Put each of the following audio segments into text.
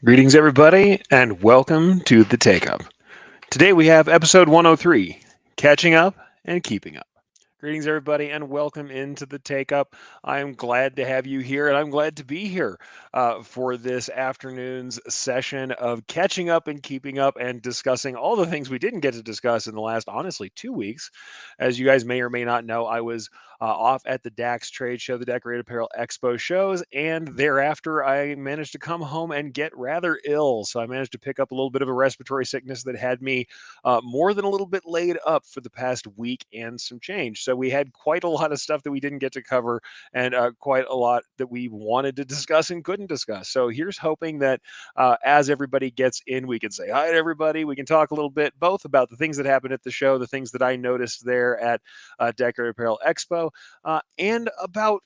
Greetings, everybody, and welcome to the Takeup. Today we have episode 103, Catching Up and Keeping Up. Greetings, everybody, and welcome into the Take Up. I am glad to have you here, and I'm glad to be here for this afternoon's session of catching up and keeping up and discussing all the things we didn't get to discuss in the last, honestly, 2 weeks. As you guys may or may not know, I was off at the DAX trade show, the Decorated Apparel Expo shows, and thereafter I managed to come home and get rather ill. So I managed to pick up a little bit of a respiratory sickness that had me more than a little bit laid up for the past week and some change. So we had quite a lot of stuff that we didn't get to cover and quite a lot that we wanted to discuss and couldn't discuss. So here's hoping that as everybody gets in, we can say hi to everybody. We can talk a little bit both about the things that happened at the show, the things that I noticed there at Decorated Apparel Expo, and about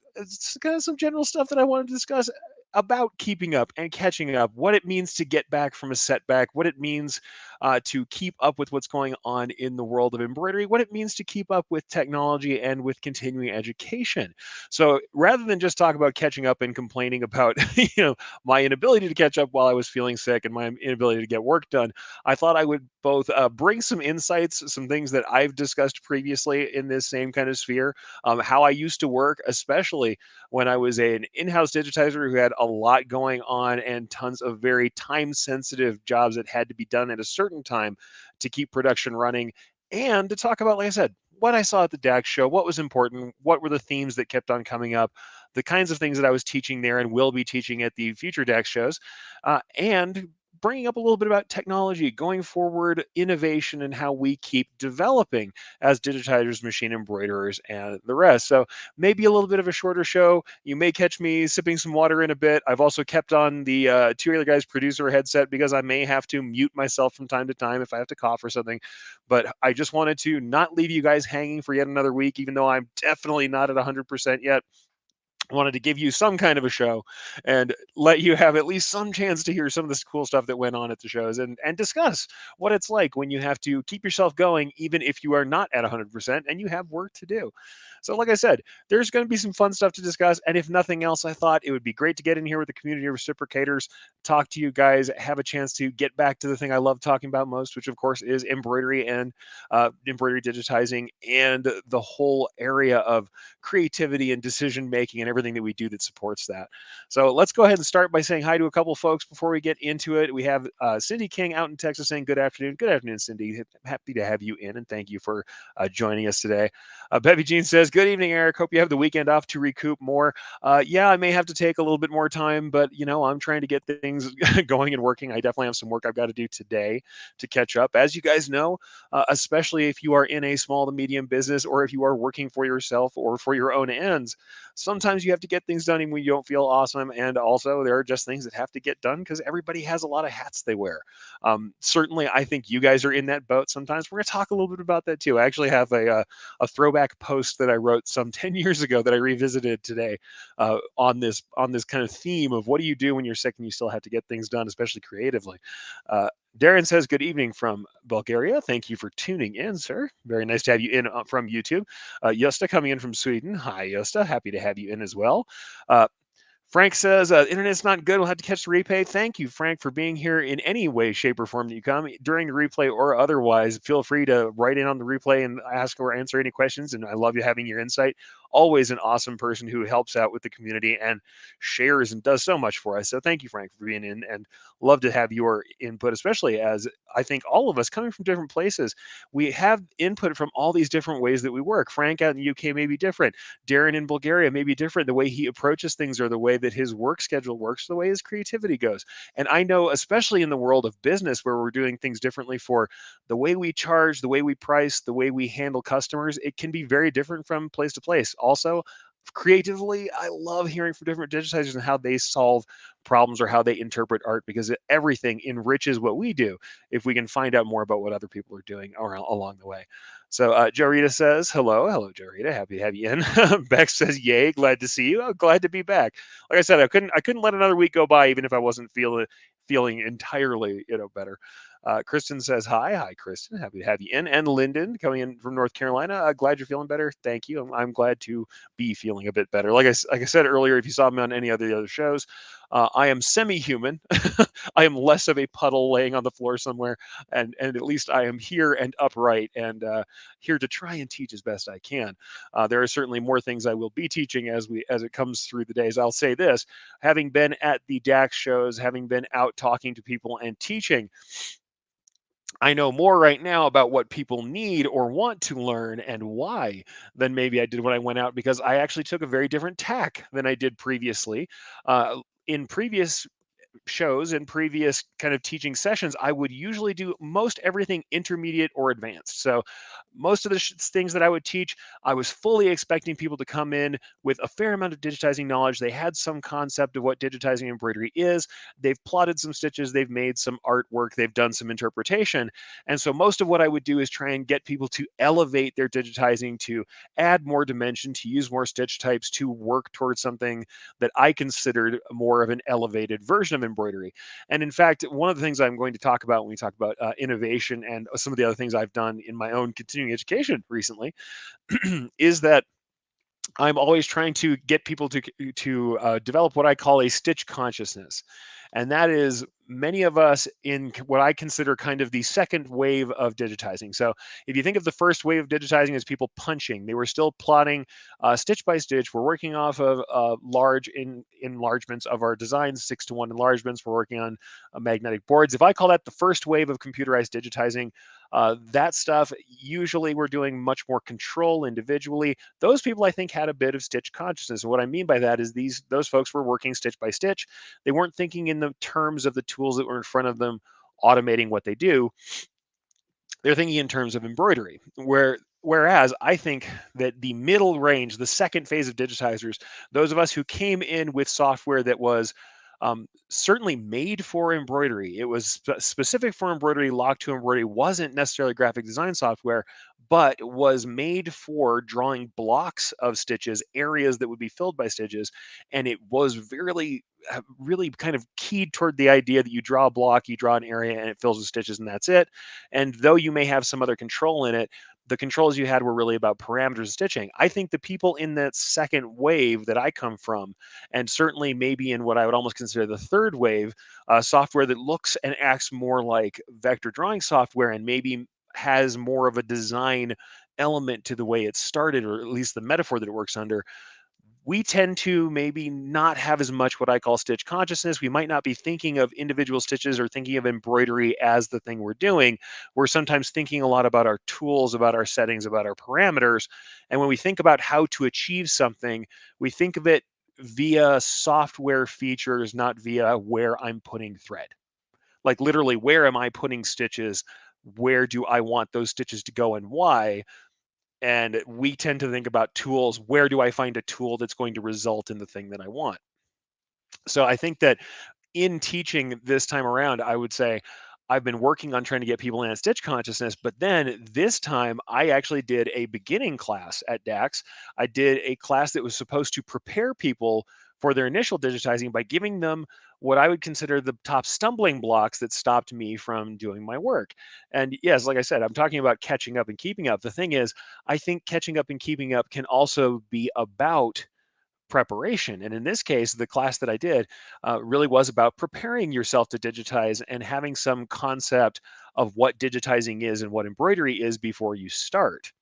kind of some general stuff that I wanted to discuss about keeping up and catching up, what it means to get back from a setback, what it means to keep up with what's going on in the world of embroidery, what it means to keep up with technology and with continuing education. So rather than just talk about catching up and complaining about my inability to catch up while I was feeling sick and my inability to get work done, I thought I would both bring some insights, some things that I've discussed previously in this same kind of sphere, how I used to work, especially when I was an in-house digitizer who had a lot going on and tons of very time-sensitive jobs that had to be done at a certain time to keep production running, and to talk about, like I said, what I saw at the DAX show, what was important, what were the themes that kept on coming up, the kinds of things that I was teaching there and will be teaching at the future DAX shows, and bringing up a little bit about technology, going forward, innovation, and how we keep developing as digitizers, machine embroiderers, and the rest. So maybe a little bit of a shorter show. You may catch me sipping some water in a bit. I've also kept on the Two Other Guys producer headset because I may have to mute myself from time to time if I have to cough or something. But I just wanted to not leave you guys hanging for yet another week, even though I'm definitely not at 100% yet. Wanted to give you some kind of a show and let you have at least some chance to hear some of this cool stuff that went on at the shows and discuss what it's like when you have to keep yourself going even if you are not at 100% and you have work to do. So like I said, there's going to be some fun stuff to discuss, and if nothing else, I thought it would be great to get in here with the community of reciprocators, talk to you guys, have a chance to get back to the thing I love talking about most, which of course is embroidery and embroidery digitizing and the whole area of creativity and decision making and everything that we do that supports that. So let's go ahead and start by saying hi to a couple of folks before we get into it. We have Cindy King out in Texas saying good afternoon. Good afternoon, Cindy. Happy to have you in, and thank you for joining us today. Bevy Jean says, good evening, Eric. Hope you have the weekend off to recoup more. Yeah, I may have to take a little bit more time, but I'm trying to get things going and working. I definitely have some work I've got to do today to catch up. As you guys know, especially if you are in a small to medium business or if you are working for yourself or for your own ends, sometimes you have to get things done even when you don't feel awesome. And also, there are just things that have to get done because everybody has a lot of hats they wear. Certainly, I think you guys are in that boat sometimes. We're going to talk a little bit about that too. I actually have a throwback post that I wrote some 10 years ago that I revisited today on this kind of theme of what do you do when you're sick and you still have to get things done, especially creatively. Uh, Darren says, good evening from Bulgaria. Thank you for tuning in, sir. Very nice to have you in from YouTube. Yosta coming in from Sweden. Hi, Yosta. Happy to have you in as well. Uh, Frank says, internet's not good. We'll have to catch the replay. Thank you, Frank, for being here in any way, shape, or form that you come during the replay or otherwise. Feel free to write in on the replay and ask or answer any questions. And I love you having your insight. Always an awesome person who helps out with the community and shares and does so much for us. So thank you, Frank, for being in, and love to have your input, especially as I think all of us coming from different places, we have input from all these different ways that we work. Frank out in the UK may be different. Darren in Bulgaria may be different. The way he approaches things or the way that his work schedule works, the way his creativity goes. And I know, especially in the world of business where we're doing things differently for the way we charge, the way we price, the way we handle customers, it can be very different from place to place. Also, creatively, I love hearing from different digitizers and how they solve problems or how they interpret art because everything enriches what we do if we can find out more about what other people are doing along the way. So Joe Rita says, hello, Joe Rita. Happy to have you in. Bex says, yay, glad to see you. Oh, glad to be back. Like I said, I couldn't let another week go by even if I wasn't feeling entirely better. Kristen says, hi, Kristen. Happy to have you in. And Lyndon coming in from North Carolina. Glad you're feeling better. Thank you. I'm glad to be feeling a bit better. Like I said earlier, if you saw me on any of the other shows, I am semi-human. I am less of a puddle laying on the floor somewhere, and at least I am here and upright and here to try and teach as best I can. There are certainly more things I will be teaching as it comes through the days. I'll say this: having been at the DAX shows, having been out talking to people and teaching, I know more right now about what people need or want to learn and why than maybe I did when I went out, because I actually took a very different tack than I did previously. In previous shows and previous kind of teaching sessions, I would usually do most everything intermediate or advanced. So most of the things that I would teach, I was fully expecting people to come in with a fair amount of digitizing knowledge. They had some concept of what digitizing embroidery is. They've plotted some stitches, they've made some artwork, they've done some interpretation. And so most of what I would do is try and get people to elevate their digitizing, to add more dimension, to use more stitch types, to work towards something that I considered more of an elevated version of embroidery. And in fact, one of the things I'm going to talk about when we talk about innovation and some of the other things I've done in my own continuing education recently is that I'm always trying to get people to develop what I call a stitch consciousness, and that is many of us in what I consider kind of the second wave of digitizing. So if you think of the first wave of digitizing as people punching, they were still plotting stitch by stitch. We're working off of large enlargements of our designs, 6:1 enlargements. We're working on magnetic boards. If I call that the first wave of computerized digitizing, that stuff, usually we're doing much more control individually. Those people, I think, had a bit of stitch consciousness. And what I mean by that is those folks were working stitch by stitch. They weren't thinking in the terms of the tools that were in front of them automating what they do. They're thinking in terms of embroidery. Whereas I think that the middle range, the second phase of digitizers, those of us who came in with software that was certainly made for embroidery, it was specific for embroidery, locked to embroidery, wasn't necessarily graphic design software, but was made for drawing blocks of stitches, areas that would be filled by stitches. And it was really kind of keyed toward the idea that you draw a block, you draw an area, and it fills with stitches, and that's it. And though you may have some other control in it, the controls you had were really about parameters and stitching. I think the people in that second wave that I come from, and certainly maybe in what I would almost consider the third wave, software that looks and acts more like vector drawing software and maybe has more of a design element to the way it started, or at least the metaphor that it works under, we tend to maybe not have as much what I call stitch consciousness. We might not be thinking of individual stitches or thinking of embroidery as the thing we're doing. We're sometimes thinking a lot about our tools, about our settings, about our parameters. And when we think about how to achieve something, we think of it via software features, not via where I'm putting thread. Like literally, where am I putting stitches? Where do I want those stitches to go and why? And we tend to think about tools. Where do I find a tool that's going to result in the thing that I want? So I think that in teaching this time around, I would say I've been working on trying to get people in at stitch consciousness, but then this time I actually did a beginning class at DAX. I did a class that was supposed to prepare people for their initial digitizing by giving them what I would consider the top stumbling blocks that stopped me from doing my work. And yes, like I said, I'm talking about catching up and keeping up. The thing is, I think catching up and keeping up can also be about preparation. And in this case, the class that I did really was about preparing yourself to digitize and having some concept of what digitizing is and what embroidery is before you start.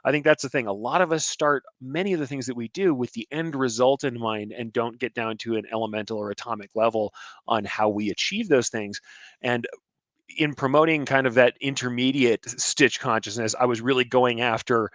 I think that's the thing. A lot of us start many of the things that we do with the end result in mind and don't get down to an elemental or atomic level on how we achieve those things. And in promoting kind of that intermediate stitch consciousness, I was really going after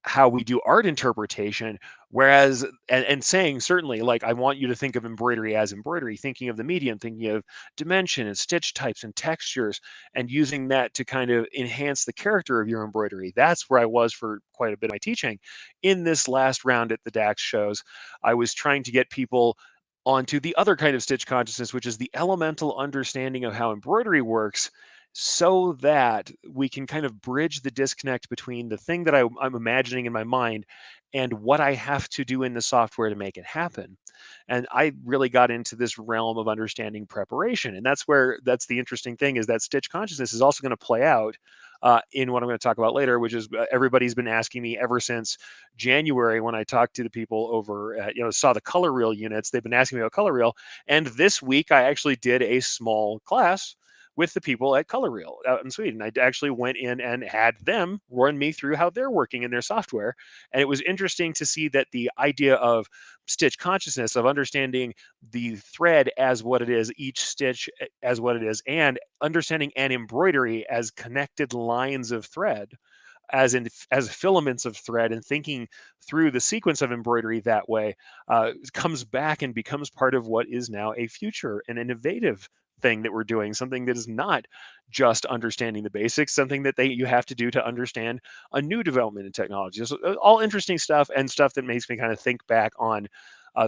how we do art interpretation, whereas and saying certainly, like, I want you to think of embroidery as embroidery, thinking of the medium, thinking of dimension and stitch types and textures, and using that to kind of enhance the character of your embroidery. That's where I was for quite a bit of my teaching. In this last round at the DAX shows, I was trying to get people onto the other kind of stitch consciousness, which is the elemental understanding of how embroidery works, so that we can kind of bridge the disconnect between the thing that I'm imagining in my mind and what I have to do in the software to make it happen. And I really got into this realm of understanding preparation. And that's the interesting thing, is that stitch consciousness is also going to play out in what I'm going to talk about later, which is everybody's been asking me ever since January when I talked to the people over at, saw the color reel units. They've been asking me about color reel. And this week I actually did a small class with the people at Color Reel out in Sweden. I actually went in and had them run me through how they're working in their software. And it was interesting to see that the idea of stitch consciousness, of understanding the thread as what it is, each stitch as what it is, and understanding an embroidery as connected lines of thread, as filaments of thread, and thinking through the sequence of embroidery that way, comes back and becomes part of what is now a future and innovative thing that we're doing, something that is not just understanding the basics, something that you have to do to understand a new development in technology. So all interesting stuff, and stuff that makes me kind of think back on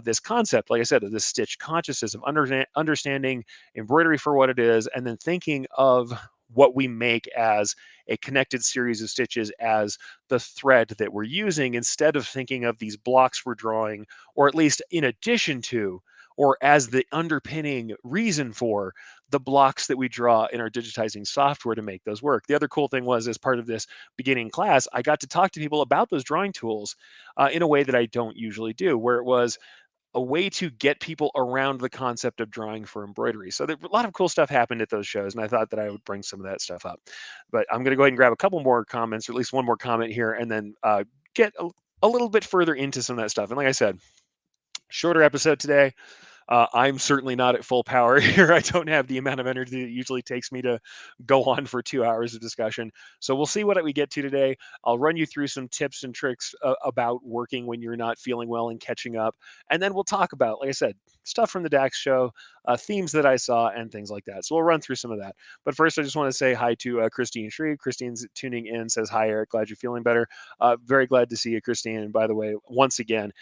this concept, like I said, of this stitch consciousness of understanding embroidery for what it is, and then thinking of what we make as a connected series of stitches as the thread that we're using, instead of thinking of these blocks we're drawing, or at least in addition to, or as the underpinning reason for the blocks that we draw in our digitizing software to make those work. The other cool thing was, as part of this beginning class, I got to talk to people about those drawing tools in a way that I don't usually do, where it was a way to get people around the concept of drawing for embroidery. So a lot of cool stuff happened at those shows, and I thought that I would bring some of that stuff up. But I'm going to go ahead and grab a couple more comments, or at least one more comment here, and then get a little bit further into some of that stuff. And like I said, shorter episode today. I'm certainly not at full power here. I don't have the amount of energy that it usually takes me to go on for 2 hours of discussion. So we'll see what we get to today. I'll run you through some tips and tricks about working when you're not feeling well and catching up. And then we'll talk about, like I said, stuff from the DAX show, themes that I saw, and things like that. So we'll run through some of that. But first, I just want to say hi to Christine Shreve. Christine's tuning in, says, "Hi, Eric. Glad you're feeling better." Very glad to see you, Christine. And by the way, once again,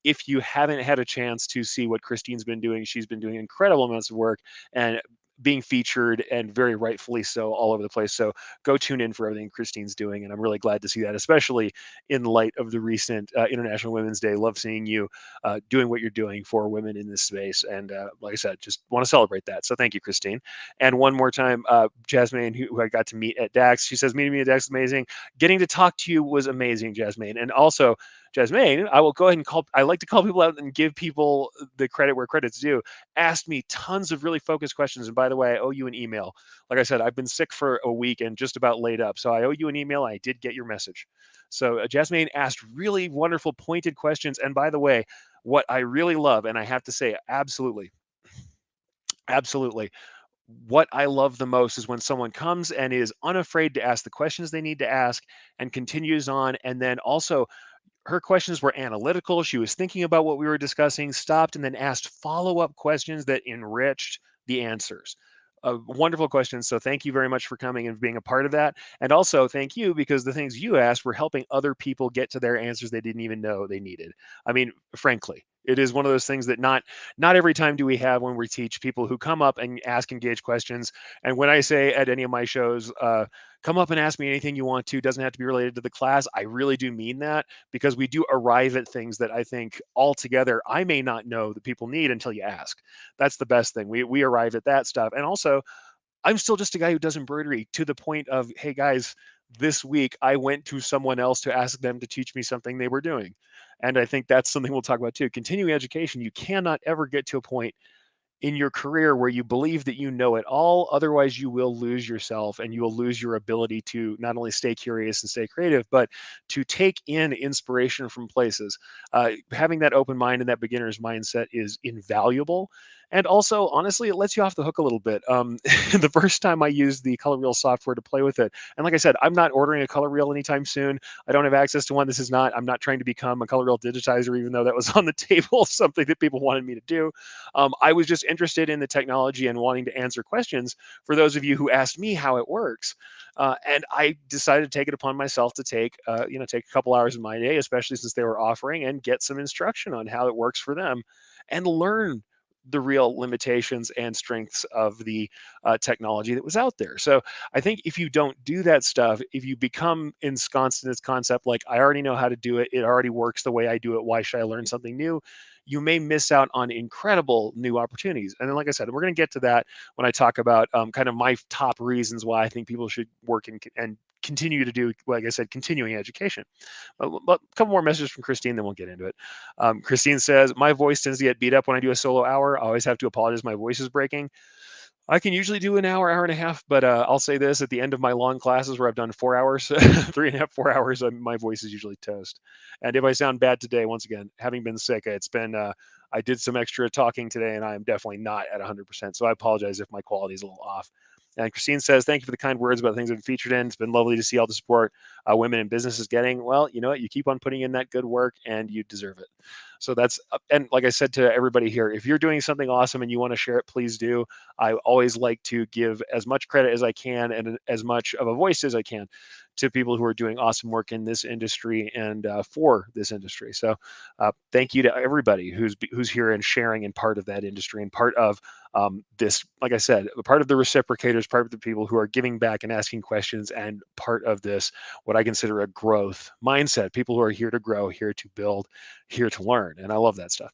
if you haven't had a chance to see what Christine's been doing, she's been doing incredible amounts of work and being featured, and very rightfully so, all over the place. So go tune in for everything Christine's doing. And I'm really glad to see that, especially in light of the recent International Women's Day. Love seeing you doing what you're doing for women in this space. And like I said, just want to celebrate that. So thank you, Christine. And one more time, Jasmine, who I got to meet at DAX, she says, "Meeting me at DAX is amazing. Getting to talk to you was amazing, Jasmine." And also, Jasmine, I will go ahead and I like to call people out and give people the credit where credit's due. Asked me tons of really focused questions. And by the way, I owe you an email. Like I said, I've been sick for a week and just about laid up. So I owe you an email. I did get your message. So Jasmine asked really wonderful, pointed questions. And by the way, what I really love, and I have to say, absolutely, absolutely, what I love the most is when someone comes and is unafraid to ask the questions they need to ask and continues on. And then also, her questions were analytical. She was thinking about what we were discussing, stopped, and then asked follow-up questions that enriched the answers. Wonderful questions. So thank you very much for coming and being a part of that. And also thank you, because the things you asked were helping other people get to their answers they didn't even know they needed. I mean, frankly, it is one of those things that not every time do we have when we teach people who come up and ask engaged questions. And when I say at any of my shows, come up and ask me anything you want to, doesn't have to be related to the class, I really do mean that, because we do arrive at things that I think altogether I may not know that people need until you ask. That's the best thing. We arrive at that stuff. And also, I'm still just a guy who does embroidery, to the point of, hey guys, this week I went to someone else to ask them to teach me something they were doing. And I think that's something we'll talk about too. Continuing education, you cannot ever get to a point in your career where you believe that you know it all. Otherwise, you will lose yourself, and you will lose your ability to not only stay curious and stay creative, but to take in inspiration from places. Having that open mind and that beginner's mindset is invaluable. And also, honestly, it lets you off the hook a little bit. The first time I used the color reel software to play with it, and like I said, I'm not ordering a color reel anytime soon. I don't have access to one. I'm not trying to become a color reel digitizer, even though that was on the table, something that people wanted me to do. I was just interested in the technology and wanting to answer questions for those of you who asked me how it works. And I decided to take it upon myself to take a couple hours of my day, especially since they were offering, and get some instruction on how it works for them, and learn the real limitations and strengths of the technology that was out there. So I think if you don't do that stuff, if you become ensconced in this concept, like, I already know how to do it, it already works the way I do it, why should I learn something new? you may miss out on incredible new opportunities. And then, like I said, we're going to get to that when I talk about kind of my top reasons why I think people should work and continue to do, like I said, continuing education. But a couple more messages from Christine, then we'll get into it. Christine says, my voice tends to get beat up when I do a solo hour. I always have to apologize. My voice is breaking. I can usually do an hour, hour and a half, but I'll say this at the end of my long classes where I've done 4 hours, 3.5, 4 hours, my voice is usually toast. And if I sound bad today, once again, having been sick, I did some extra talking today and I'm definitely not at 100%. So I apologize if my quality is a little off. And Christine says, thank you for the kind words about the things I've been featured in. It's been lovely to see all the support women in business is getting. Well, you know what? You keep on putting in that good work and you deserve it. So and like I said to everybody here, if you're doing something awesome and you want to share it, please do. I always like to give as much credit as I can and as much of a voice as I can to people who are doing awesome work in this industry and for this industry. So thank you to everybody who's here and sharing and part of that industry and part of this, like I said, part of the reciprocators, part of the people who are giving back and asking questions, and part of this, what I consider a growth mindset, people who are here to grow, here to build, here to learn. And I love that stuff.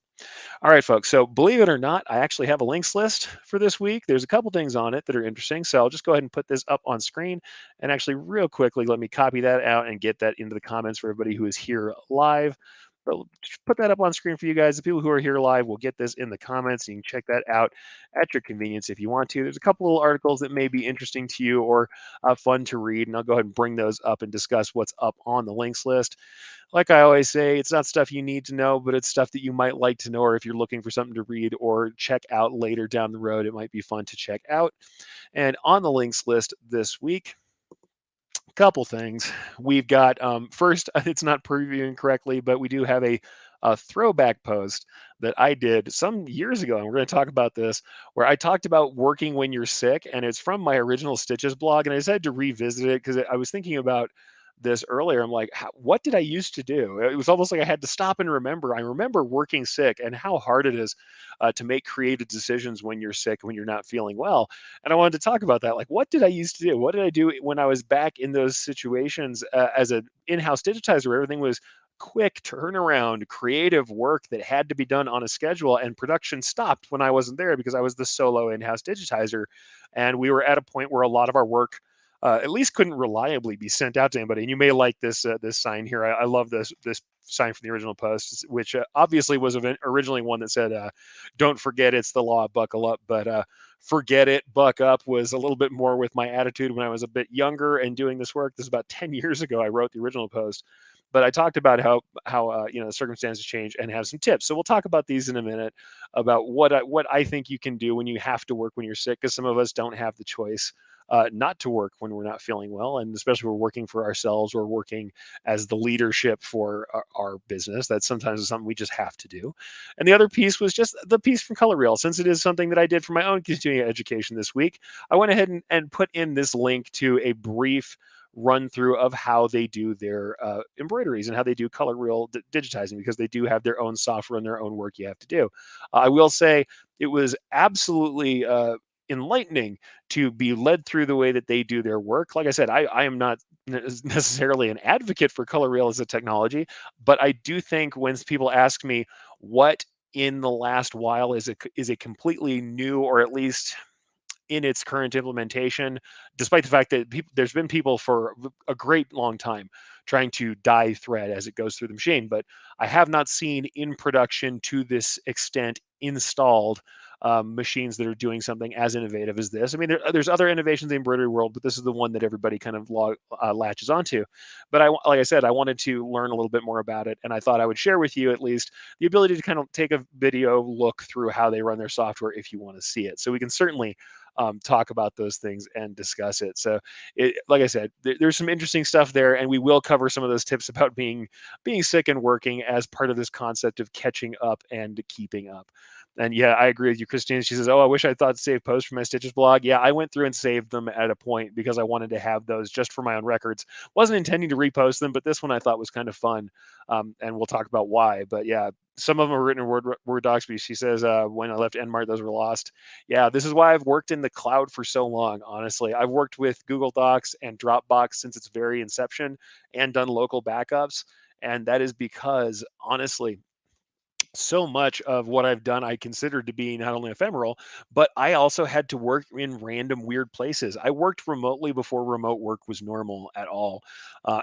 All right, folks. So believe it or not, I actually have a links list for this week. There's a couple things on it that are interesting. So I'll just go ahead and put this up on screen. And actually, real quickly, let me copy that out and get that into the comments for everybody who is here live. But just put that up on screen for you guys. The people who are here live will get this in the comments. You can check that out at your convenience if you want to. There's a couple little articles that may be interesting to you or fun to read. And I'll go ahead and bring those up and discuss what's up on the links list. Like I always say, it's not stuff you need to know, but it's stuff that you might like to know, or if you're looking for something to read or check out later down the road, it might be fun to check out. And on the links list this week, a couple things. We've got first, it's not previewing correctly, but we do have a throwback post that I did some years ago, and we're going to talk about this, where I talked about working when you're sick, and it's from my original Stitches blog, and I decided to revisit it because I was thinking about this earlier. I'm like, what did I used to do? It was almost like I had to stop and remember. I remember working sick and how hard it is to make creative decisions when you're sick, when you're not feeling well. And I wanted to talk about that. Like, what did I used to do? What did I do when I was back in those situations as an in-house digitizer where everything was quick turnaround, creative work that had to be done on a schedule, and production stopped when I wasn't there because I was the solo in-house digitizer. And we were at a point where a lot of our work at least couldn't reliably be sent out to anybody. And you may like this sign here. I love this sign from the original post, which obviously was originally one that said, "Don't forget it's the law, buckle up." But "Forget it, buck up" was a little bit more with my attitude when I was a bit younger and doing this work. This is about 10 years ago. I wrote the original post, but I talked about how the circumstances change and have some tips. So we'll talk about these in a minute about what I think you can do when you have to work when you're sick, because some of us don't have the choice not to work when we're not feeling well, and especially we're working for ourselves or working as the leadership for our business. That sometimes is something we just have to do. And the other piece was just the piece from Color Reel. Since it is something that I did for my own continuing education this week, I went ahead and put in this link to a brief run through of how they do their embroideries and how they do color reel digitizing, because they do have their own software and their own work you have to do. I will say it was absolutely enlightening to be led through the way that they do their work. Like I said, I am not necessarily an advocate for color reel as a technology, but I do think when people ask me what in the last while is a completely new, or at least in its current implementation, despite the fact that there's been people for a great long time trying to dye thread as it goes through the machine, but I have not seen in production to this extent installed machines that are doing something as innovative as this. I mean, there's other innovations in the embroidery world, but this is the one that everybody kind of latches onto. But like I said, I wanted to learn a little bit more about it, and I thought I would share with you at least the ability to kind of take a video look through how they run their software if you want to see it. So we can certainly talk about those things and discuss it. So, like I said, there's some interesting stuff there, and we will cover some of those tips about being sick and working as part of this concept of catching up and keeping up. And yeah, I agree with you, Christine. She says, "Oh, I wish I thought to save posts for my Stitches blog." Yeah, I went through and saved them at a point because I wanted to have those just for my own records. Wasn't intending to repost them, but this one I thought was kind of fun, and we'll talk about why. But yeah, some of them are written in Word docs. But she says, "When I left Nmart, those were lost." Yeah, this is why I've worked in the cloud for so long. Honestly, I've worked with Google Docs and Dropbox since its very inception, and done local backups. And that is because, honestly, So much of what I've done I considered to be not only ephemeral, but I also had to work in random weird places. I worked remotely before remote work was normal at all.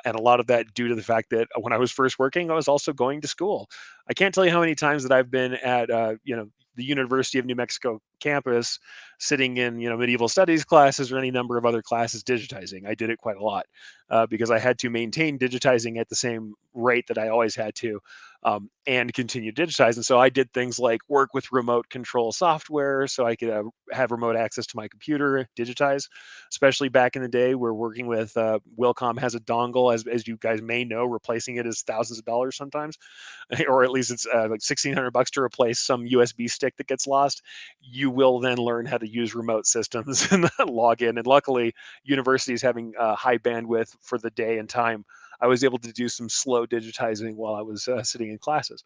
And a lot of that due to the fact that when I was first working, I was also going to school. I can't tell you how many times that I've been at, the University of New Mexico campus, sitting in, medieval studies classes or any number of other classes digitizing. I did it quite a lot because I had to maintain digitizing at the same rate that I always had to, and continue to digitize. And so I did things like work with remote control software so I could have remote access to my computer, digitize, especially back in the day. We're working with Wilcom has a dongle, as you guys may know, replacing it is thousands of dollars sometimes, or at least it's like $1,600 to replace some USB stick that gets lost. You will then learn how to use remote systems and log in. And luckily, universities having high bandwidth for the day and time, I was able to do some slow digitizing while I was sitting in classes.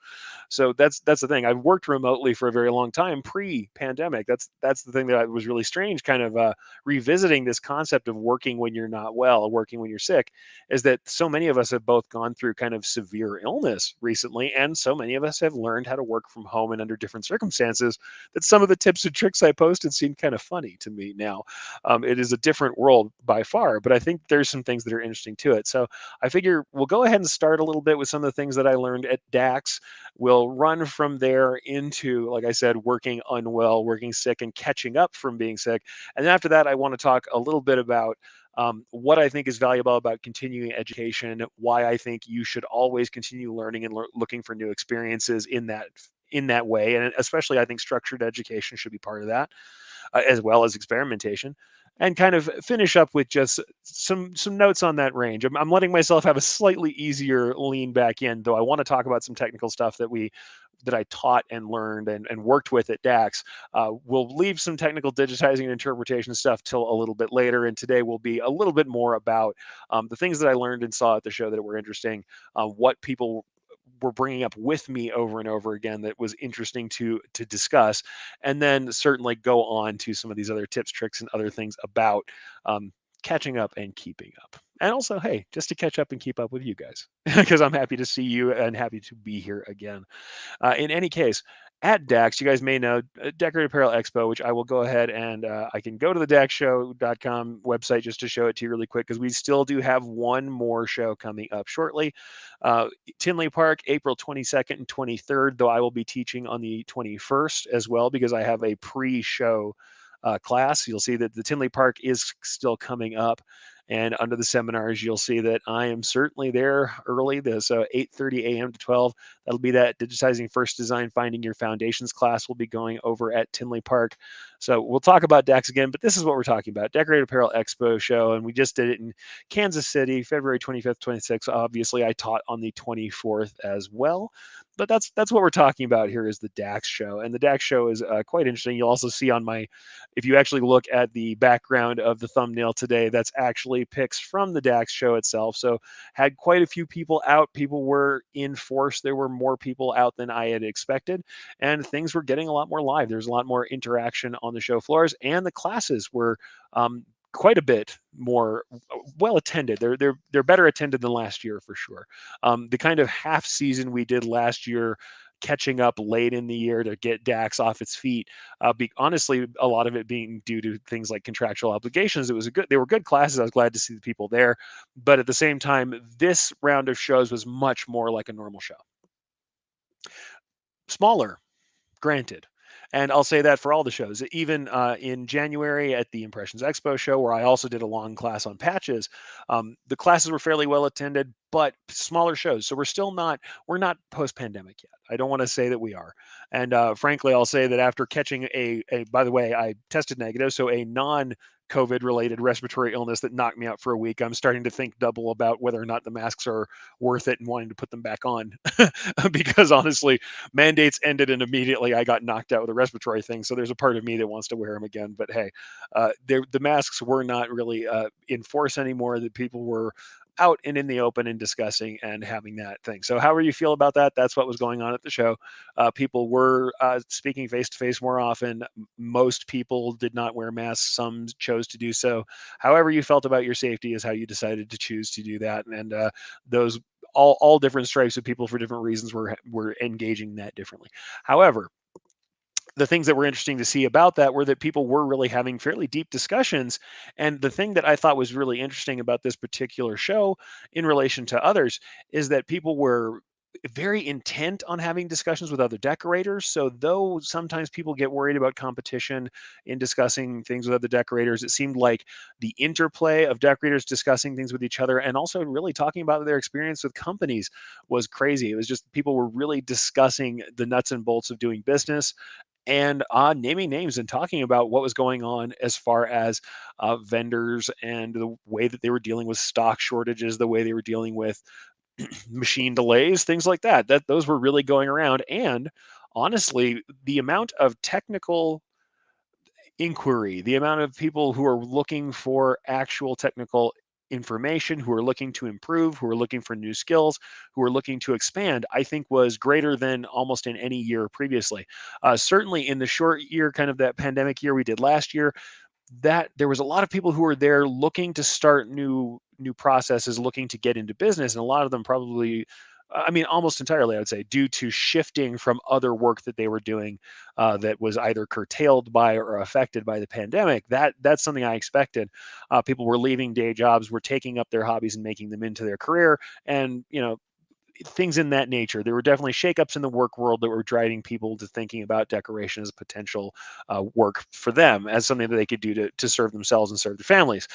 So that's the thing. I've worked remotely for a very long time pre-pandemic. That's the thing that was really strange. Kind of revisiting this concept of working when you're not well, working when you're sick, is that so many of us have both gone through kind of severe illness recently, and so many of us have learned how to work from home and under different circumstances. That some of the tips and tricks I posted seem kind of funny to me now. It is a different world by far, but I think there's some things that are interesting to it. So I figure we'll go ahead and start a little bit with some of the things that I learned at DAX. We'll run from there into, like I said, working unwell, working sick, and catching up from being sick. And then after that, I want to talk a little bit about what I think is valuable about continuing education, why I think you should always continue learning and looking for new experiences in that way, and especially I think structured education should be part of that, as well as experimentation, and kind of finish up with just some notes on that range. I'm letting myself have a slightly easier lean back in, though I want to talk about some technical stuff that I taught and learned and worked with at DAX. We'll leave some technical digitizing and interpretation stuff till a little bit later, and today will be a little bit more about the things that I learned and saw at the show that were interesting, what people were bringing up with me over and over again that was interesting to discuss, and then certainly go on to some of these other tips, tricks, and other things about um, catching up and keeping up. And also, hey, just to catch up and keep up with you guys, because I'm happy to see you and happy to be here again. In any case, at DAX, you guys may know Decorated Apparel Expo, which I will go ahead and I can go to the DAXshow.com website just to show it to you really quick because we still do have one more show coming up shortly. Uh, Tinley Park, April 22nd and 23rd, though I will be teaching on the 21st as well because I have a pre show class. You'll see that the Tinley Park is still coming up. And under the seminars, you'll see that I am certainly there early. So 8:30 a.m. to 12. That'll be that digitizing first design, finding your foundations class will be going over at Tinley Park. So we'll talk about DAX again, but this is what we're talking about: Decorated Apparel Expo show, and we just did it in Kansas City, February 25th, 26th. Obviously, I taught on the 24th as well. But that's what we're talking about here is the DAX show, and the DAX show is quite interesting. You'll also see on my, if you actually look at the background of the thumbnail today, that's actually pics from the DAX show itself. So had quite a few people out. People were in force. There were more people out than I had expected, and things were getting a lot more live. There's a lot more interaction on the show floors, and the classes were quite a bit more well attended. They're better attended than last year for sure. The kind of half season we did last year, catching up late in the year to get DAX off its feet. Honestly, a lot of it being due to things like contractual obligations. They were good classes. I was glad to see the people there, but at the same time, this round of shows was much more like a normal show, smaller, granted. And I'll say that for all the shows. Even in January at the Impressions Expo show, where I also did a long class on patches, the classes were fairly well attended, but smaller shows. So we're not post pandemic yet. I don't want to say that we are. And frankly, I'll say that after catching by the way, I tested negative, so a non COVID related respiratory illness that knocked me out for a week, I'm starting to think double about whether or not the masks are worth it and wanting to put them back on. Because honestly, mandates ended and immediately I got knocked out with a respiratory thing. So there's a part of me that wants to wear them again. But hey, the masks were not really in force anymore. That people were out and in the open and discussing and having that thing. So however you feel about that, that's what was going on at the show. People were speaking face to face more often. Most people did not wear masks. Some chose to do so. However you felt about your safety is how you decided to choose to do that. And those all different stripes of people for different reasons were engaging that differently. However, the things that were interesting to see about that were that people were really having fairly deep discussions. And the thing that I thought was really interesting about this particular show in relation to others is that people were very intent on having discussions with other decorators. So, though sometimes people get worried about competition in discussing things with other decorators, it seemed like the interplay of decorators discussing things with each other and also really talking about their experience with companies was crazy. It was just people were really discussing the nuts and bolts of doing business and naming names and talking about what was going on as far as vendors and the way that they were dealing with stock shortages, the way they were dealing with machine delays, things like that. That those were really going around. And honestly, the amount of technical inquiry, the amount of people who are looking for actual technical information, who are looking to improve, who are looking for new skills, who are looking to expand, I think was greater than almost in any year previously. Certainly in the short year, kind of that pandemic year we did last year, that there was a lot of people who were there looking to start new processes, looking to get into business, and a lot of them probably, I mean, almost entirely, I would say, due to shifting from other work that they were doing that was either curtailed by or affected by the pandemic. That's something I expected. People were leaving day jobs, were taking up their hobbies and making them into their career, and things in that nature. There were definitely shakeups in the work world that were driving people to thinking about decoration as potential work for them, as something that they could do to serve themselves and serve their families.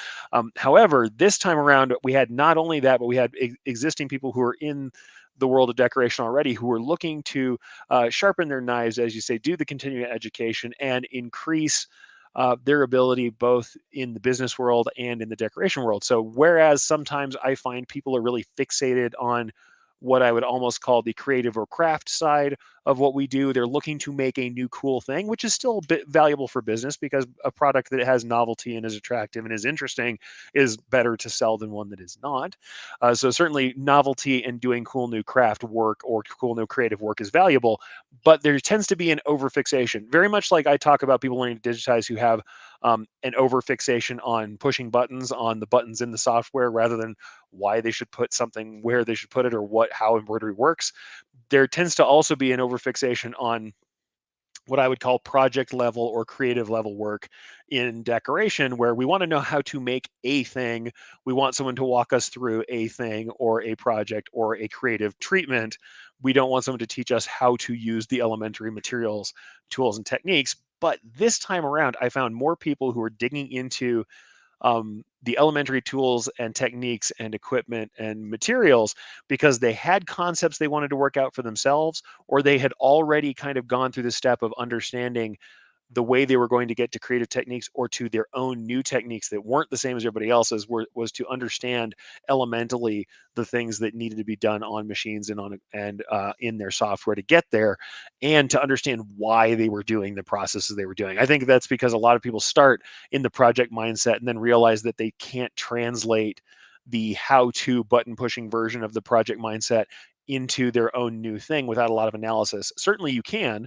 However, this time around, we had not only that, but we had existing people who were in the world of decoration already who were looking to sharpen their knives, as you say, do the continuing education and increase their ability both in the business world and in the decoration world. So, whereas sometimes I find people are really fixated on what I would almost call the creative or craft side of what we do. They're looking to make a new cool thing, which is still a bit valuable for business because a product that has novelty and is attractive and is interesting is better to sell than one that is not. So certainly novelty and doing cool new craft work or cool new creative work is valuable, but there tends to be an overfixation. Very much like I talk about people learning to digitize who have an overfixation on pushing buttons on the buttons in the software rather than why they should put something where they should put it or what how embroidery works. There tends to also be an overfixation on what I would call project level or creative level work in decoration, where we want to know how to make a thing. We want someone to walk us through a thing or a project or a creative treatment. We don't want someone to teach us how to use the elementary materials, tools, and techniques. But this time around, I found more people who are digging into the elementary tools and techniques and equipment and materials because they had concepts they wanted to work out for themselves, or they had already kind of gone through the step of understanding the way they were going to get to creative techniques or to their own new techniques that weren't the same as everybody else's was to understand elementally the things that needed to be done on machines and on and in their software to get there, and to understand why they were doing the processes they were doing. I think that's because a lot of people start in the project mindset and then realize that they can't translate the how-to button pushing version of the project mindset into their own new thing without a lot of analysis. Certainly you can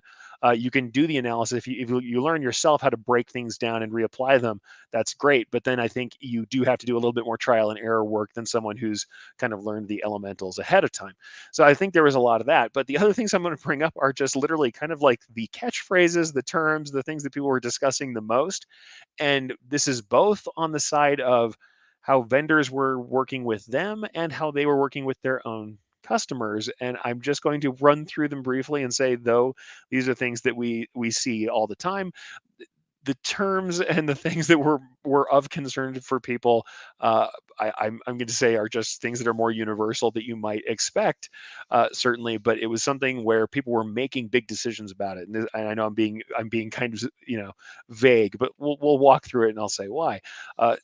do the analysis if you learn yourself how to break things down and reapply them. That's great, but then I think you do have to do a little bit more trial and error work than someone who's kind of learned the elementals ahead of time. So I think there was a lot of that, but the other things I'm going to bring up are just literally kind of like the catchphrases, the terms, the things that people were discussing the most. And this is both on the side of how vendors were working with them and how they were working with their own customers. And I'm just going to run through them briefly and say, though, these are things that we see all the time. The terms and the things that were of concern for people, uh, I'm going to say, are just things that are more universal that you might expect, certainly. But it was something where people were making big decisions about it, and I know I'm being kind of vague, but we'll walk through it and I'll say why.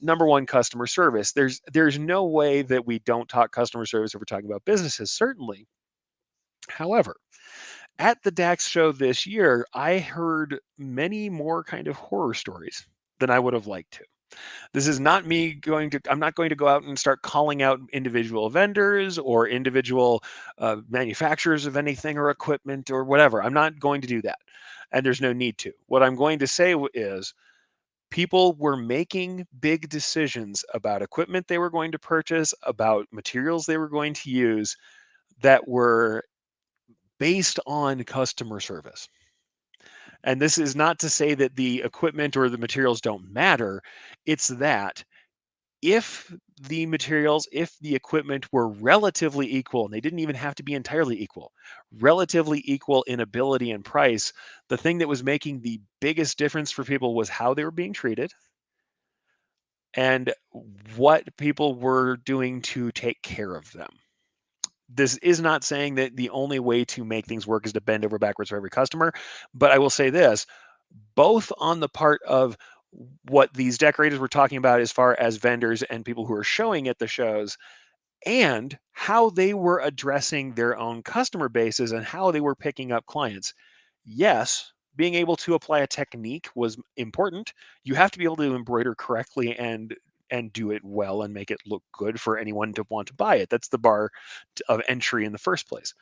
Number one, customer service. There's no way that we don't talk customer service if we're talking about businesses, certainly. However, at the DAX show this year, I heard many more kind of horror stories than I would have liked to. This is not me I'm not going to go out and start calling out individual vendors or individual manufacturers of anything or equipment or whatever. I'm not going to do that. And there's no need to. What I'm going to say is People were making big decisions about equipment they were going to purchase, about materials they were going to use that were based on customer service. And this is not to say that the equipment or the materials don't matter. It's that if the materials, if the equipment were relatively equal, and they didn't even have to be entirely equal, relatively equal in ability and price, the thing that was making the biggest difference for people was how they were being treated and what people were doing to take care of them. This is not saying that the only way to make things work is to bend over backwards for every customer, but I will say this, both on the part of what these decorators were talking about as far as vendors and people who are showing at the shows, and how they were addressing their own customer bases and how they were picking up clients. Yes, being able to apply a technique was important. You have to be able to embroider correctly and do it well and make it look good for anyone to want to buy it. That's the bar of entry in the first place.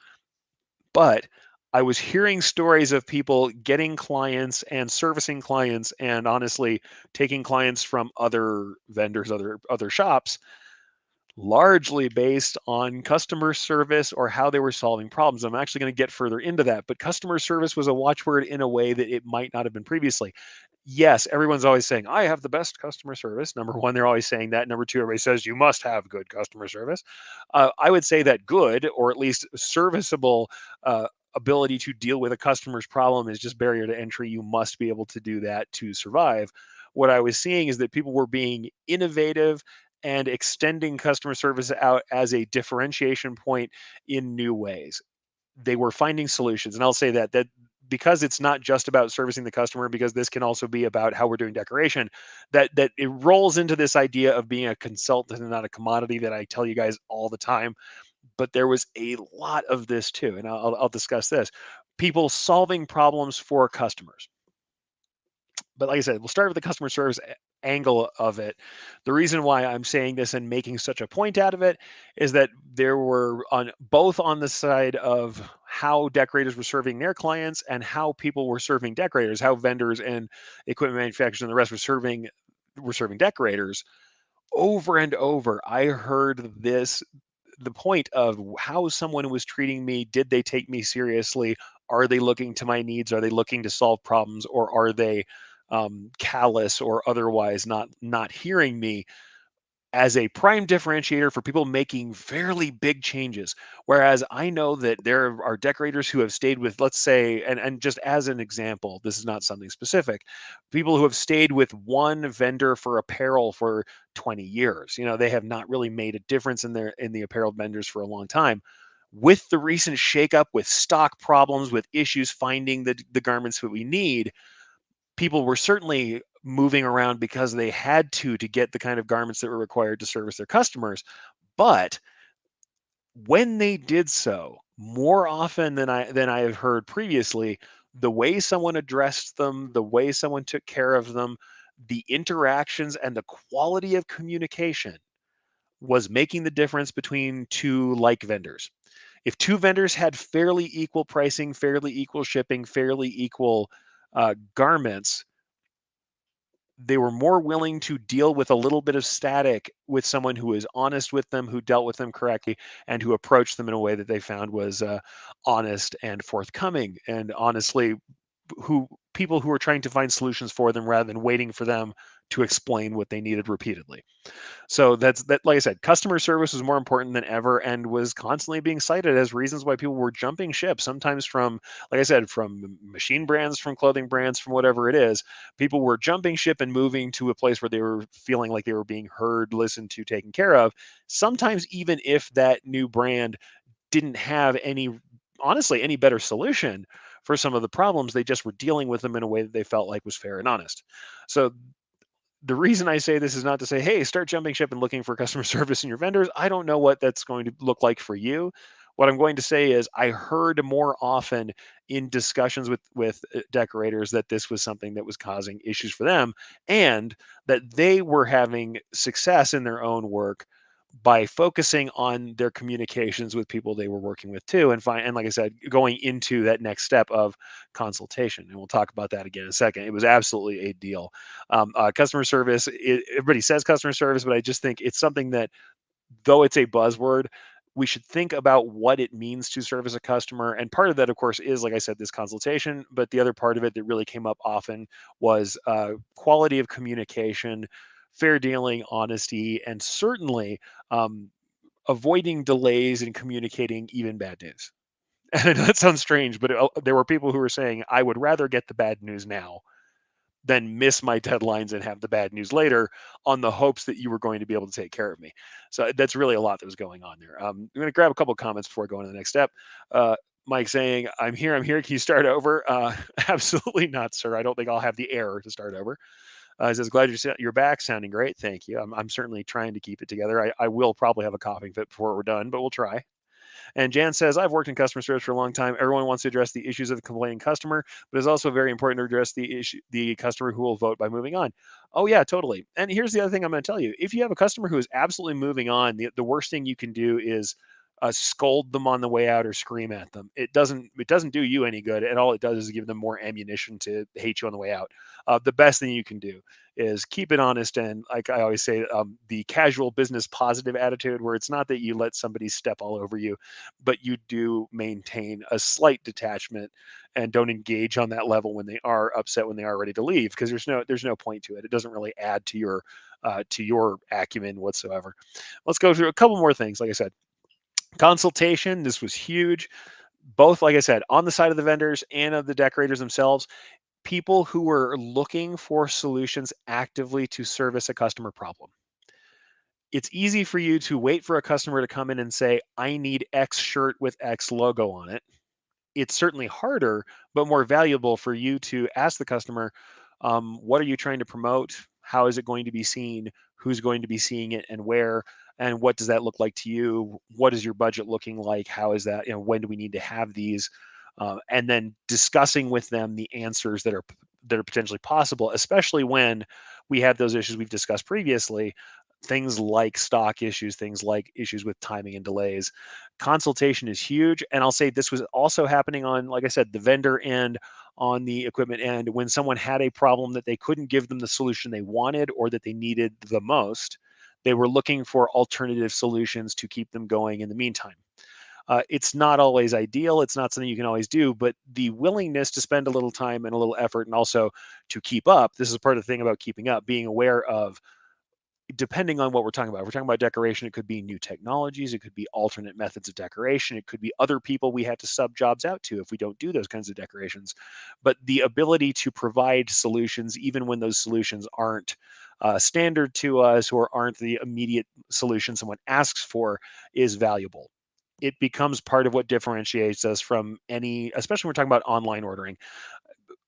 But I was hearing stories of people getting clients and servicing clients and honestly taking clients from other vendors, other shops, largely based on customer service or how they were solving problems. I'm actually going to get further into that, but customer service was a watchword in a way that it might not have been previously. Yes, everyone's always saying, I have the best customer service. Number one, they're always saying that. Number two, everybody says you must have good customer service. I would say that good, or at least serviceable, ability to deal with a customer's problem is just barrier to entry. You must be able to do that to survive. What I was seeing is that people were being innovative and extending customer service out as a differentiation point in new ways. They were finding solutions, and I'll say that because it's not just about servicing the customer, because this can also be about how we're doing decoration, that it rolls into this idea of being a consultant and not a commodity that I tell you guys all the time. But there was a lot of this too, and I'll discuss this. People solving problems for customers. But like I said, we'll start with the customer service angle of it. The reason why I'm saying this and making such a point out of it is that there were on both on the side of how decorators were serving their clients and how people were serving decorators, how vendors and equipment manufacturers and the rest were serving decorators. Over and over, I heard this, the point of how someone was treating me. Did they take me seriously? Are they looking to my needs? Are they looking to solve problems, or are they callous or otherwise not hearing me, as a prime differentiator for people making fairly big changes? Whereas I know that there are decorators who have stayed with, let's say, and just as an example, this is not something specific, people who have stayed with one vendor for apparel for 20 years. They have not really made a difference in the apparel vendors for a long time. With the recent shakeup, with stock problems, with issues finding the garments that we need, people were certainly moving around because they had to get the kind of garments that were required to service their customers. But when they did so, more often than I have heard previously, the way someone addressed them, the way someone took care of them, the interactions and the quality of communication was making the difference between two like vendors. If two vendors had fairly equal pricing, fairly equal shipping, fairly equal garments, they were more willing to deal with a little bit of static with someone who was honest with them, who dealt with them correctly, and who approached them in a way that they found was honest and forthcoming. And honestly, who people who were trying to find solutions for them rather than waiting for them to explain what they needed repeatedly. So that's that. Like I said, customer service was more important than ever, and was constantly being cited as reasons why people were jumping ship. Sometimes from, like I said, from machine brands, from clothing brands, from whatever it is, people were jumping ship and moving to a place where they were feeling like they were being heard, listened to, taken care of. Sometimes even if that new brand didn't have honestly, any better solution for some of the problems, they just were dealing with them in a way that they felt like was fair and honest. So the reason I say this is not to say, hey, start jumping ship and looking for customer service in your vendors. I don't know what that's going to look like for you. What I'm going to say is I heard more often in discussions with decorators that this was something that was causing issues for them, and that they were having success in their own work by focusing on their communications with people they were working with too, and like I said, going into that next step of consultation, and we'll talk about that again in a second. It was absolutely a deal. Customer service, everybody says customer service, but I just think it's something that, though it's a buzzword, we should think about what it means to service a customer. And part of that, of course, is, like I said, this consultation. But the other part of it that really came up often was quality of communication, fair dealing, honesty, and certainly um, avoiding delays in communicating even bad news. And I know that sounds strange, but there were people who were saying, I would rather get the bad news now than miss my deadlines and have the bad news later on the hopes that you were going to be able to take care of me. So that's really a lot that was going on there. I'm going to grab a couple of comments before going to the next step. Uh, Mike saying, I'm here. Can you start over? Absolutely not, sir. I don't think I'll have the air to start over. He says, glad you're back. Sounding great. Thank you. I'm certainly trying to keep it together. I will probably have a coughing fit before we're done, but we'll try. And Jan says, I've worked in customer service for a long time. Everyone wants to address the issues of the complaining customer, but it's also very important to address the customer who will vote by moving on. Oh yeah, totally. And here's the other thing I'm going to tell you. If you have a customer who is absolutely moving on, the worst thing you can do is scold them on the way out or scream at them. It doesn't do you any good, and all it does is give them more ammunition to hate you on the way out. The best thing you can do is keep it honest, and like I always say, the casual business positive attitude, where it's not that you let somebody step all over you, but you do maintain a slight detachment and don't engage on that level when they are upset, when they are ready to leave, because there's no point to it. It doesn't really add to your acumen whatsoever. Let's go through a couple more things. Like I said, consultation. This was huge. Both, like I said, on the side of the vendors and of the decorators themselves, people who were looking for solutions actively to service a customer problem. It's easy for you to wait for a customer to come in and say, I need X shirt with X logo on it. It's certainly harder, but more valuable for you to ask the customer, what are you trying to promote? How is it going to be seen? Who's going to be seeing it and where? And what does that look like to you? What is your budget looking like? How is that? When do we need to have these? And then discussing with them the answers that are potentially possible, especially when we have those issues we've discussed previously, things like stock issues, things like issues with timing and delays. Consultation is huge. And I'll say this was also happening on, like I said, the vendor end, on the equipment end, when someone had a problem that they couldn't give them the solution they wanted or that they needed the most. They were looking for alternative solutions to keep them going in the meantime. It's not always ideal. It's not something you can always do, but the willingness to spend a little time and a little effort and also to keep up. This is part of the thing about keeping up, being aware of, depending on what we're talking about. If we're talking about decoration, it could be new technologies, it could be alternate methods of decoration, it could be other people we have to sub jobs out to if we don't do those kinds of decorations. But the ability to provide solutions, even when those solutions aren't standard to us or aren't the immediate solution someone asks for, is valuable. It becomes part of what differentiates us from any, especially when we're talking about online ordering.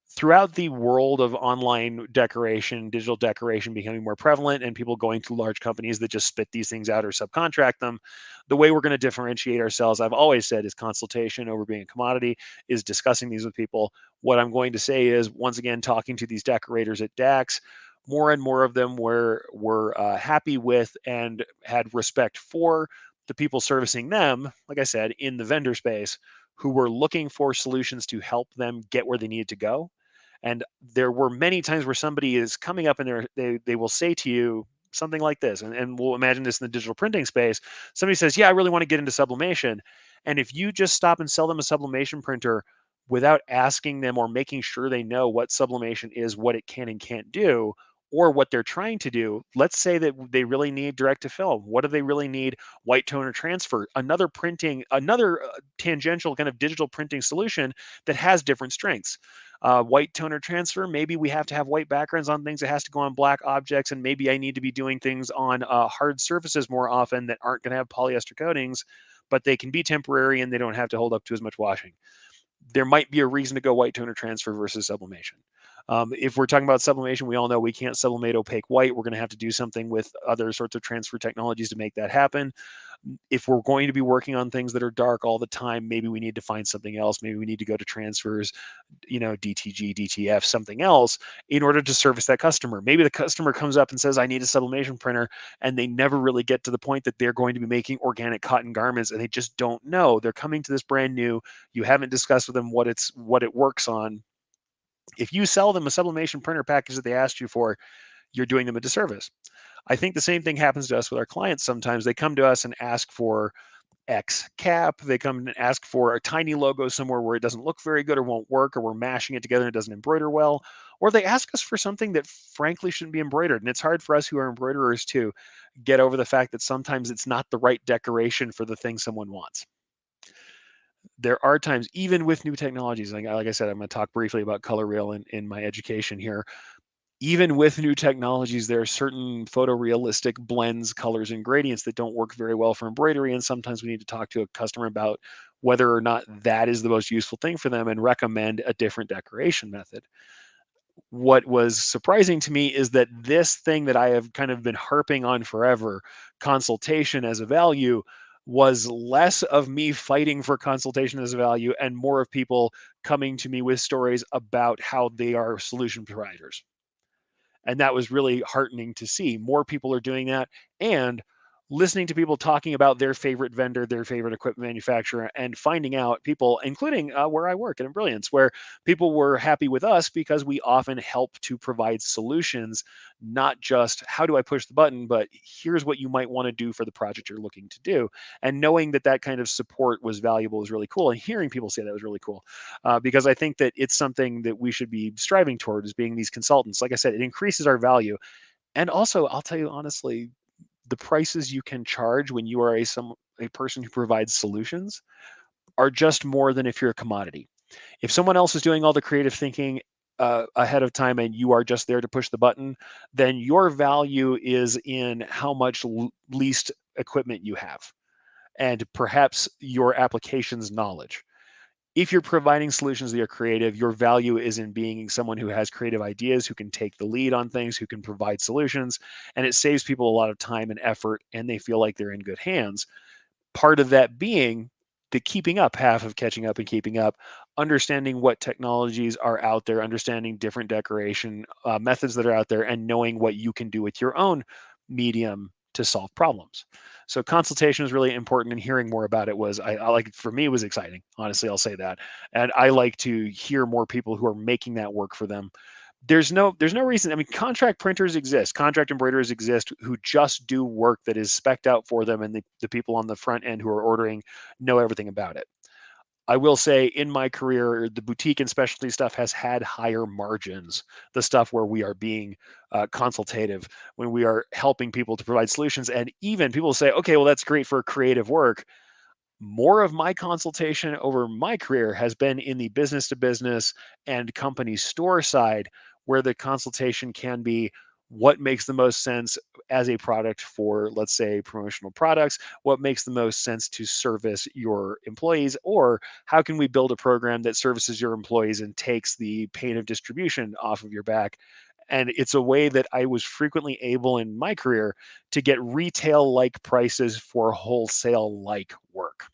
Throughout the world of online decoration, digital decoration becoming more prevalent, and people going to large companies that just spit these things out or subcontract them, the way we're going to differentiate ourselves, I've always said, is consultation over being a commodity, is discussing these with people. What I'm going to say is, once again, talking to these decorators at DAX, more and more of them were happy with and had respect for the people servicing them, like I said, in the vendor space, who were looking for solutions to help them get where they needed to go. And there were many times where somebody is coming up and they will say to you something like this, and we'll imagine this in the digital printing space. Somebody says, yeah, I really want to get into sublimation. And if you just stop and sell them a sublimation printer without asking them or making sure they know what sublimation is, what it can and can't do, or what they're trying to do. Let's say that they really need direct to film. What do they really need? White toner transfer, another tangential kind of digital printing solution that has different strengths. White toner transfer, maybe we have to have white backgrounds on things. It has to go on black objects, and maybe I need to be doing things on hard surfaces more often that aren't going to have polyester coatings, but they can be temporary and they don't have to hold up to as much washing. There might be a reason to go white toner transfer versus sublimation. If we're talking about sublimation, we all know we can't sublimate opaque white. We're going to have to do something with other sorts of transfer technologies to make that happen. If we're going to be working on things that are dark all the time, maybe we need to find something else. Maybe we need to go to transfers, DTG, DTF, something else in order to service that customer. Maybe the customer comes up and says, I need a sublimation printer, and they never really get to the point that they're going to be making organic cotton garments, and they just don't know. They're coming to this brand new. You haven't discussed with them what it works on. If you sell them a sublimation printer package that they asked you for, you're doing them a disservice. I think the same thing happens to us with our clients sometimes. They come to us and ask for X cap. They come and ask for a tiny logo somewhere where it doesn't look very good or won't work, or we're mashing it together and it doesn't embroider well. Or they ask us for something that frankly shouldn't be embroidered. And it's hard for us who are embroiderers to get over the fact that sometimes it's not the right decoration for the thing someone wants. There are times, even with new technologies, like I said, I'm going to talk briefly about color reel in my education here. Even with new technologies, there are certain photorealistic blends, colors, and gradients that don't work very well for embroidery. And sometimes we need to talk to a customer about whether or not that is the most useful thing for them and recommend a different decoration method. What was surprising to me is that this thing that I have kind of been harping on forever, consultation as a value, was less of me fighting for consultation as a value and more of people coming to me with stories about how they are solution providers. And that was really heartening to see. More people are doing that, and listening to people talking about their favorite vendor, their favorite equipment manufacturer, and finding out people, including where I work at Brilliance, where people were happy with us because we often help to provide solutions, not just how do I push the button, but here's what you might want to do for the project you're looking to do. And knowing that that kind of support was valuable was really cool. And hearing people say that was really cool, because I think that it's something that we should be striving toward as being these consultants. Like I said, it increases our value. And also, I'll tell you honestly, the prices you can charge when you are a person who provides solutions are just more than if you're a commodity. If someone else is doing all the creative thinking ahead of time and you are just there to push the button, then your value is in how much least equipment you have and perhaps your application's knowledge. If you're providing solutions that are creative, your value is in being someone who has creative ideas, who can take the lead on things, who can provide solutions, and it saves people a lot of time and effort, and they feel like they're in good hands. Part of that being the keeping up half of catching up and keeping up, understanding what technologies are out there, understanding different decoration methods that are out there, and knowing what you can do with your own medium to solve problems. So consultation is really important, and hearing more about it was, I like, for me, it was exciting. Honestly, I'll say that. And I like to hear more people who are making that work for them. There's no reason. I mean, contract printers exist, contract embroiderers exist who just do work that is specced out for them, and the people on the front end who are ordering know everything about it. I will say in my career, the boutique and specialty stuff has had higher margins. The stuff where we are being consultative, when we are helping people to provide solutions, and even people say, okay, well, that's great for creative work. More of my consultation over my career has been in the business to business and company store side, where the consultation can be what makes the most sense as a product for, let's say, promotional products, what makes the most sense to service your employees, or how can we build a program that services your employees and takes the pain of distribution off of your back. And it's a way that I was frequently able in my career to get retail like prices for wholesale like work.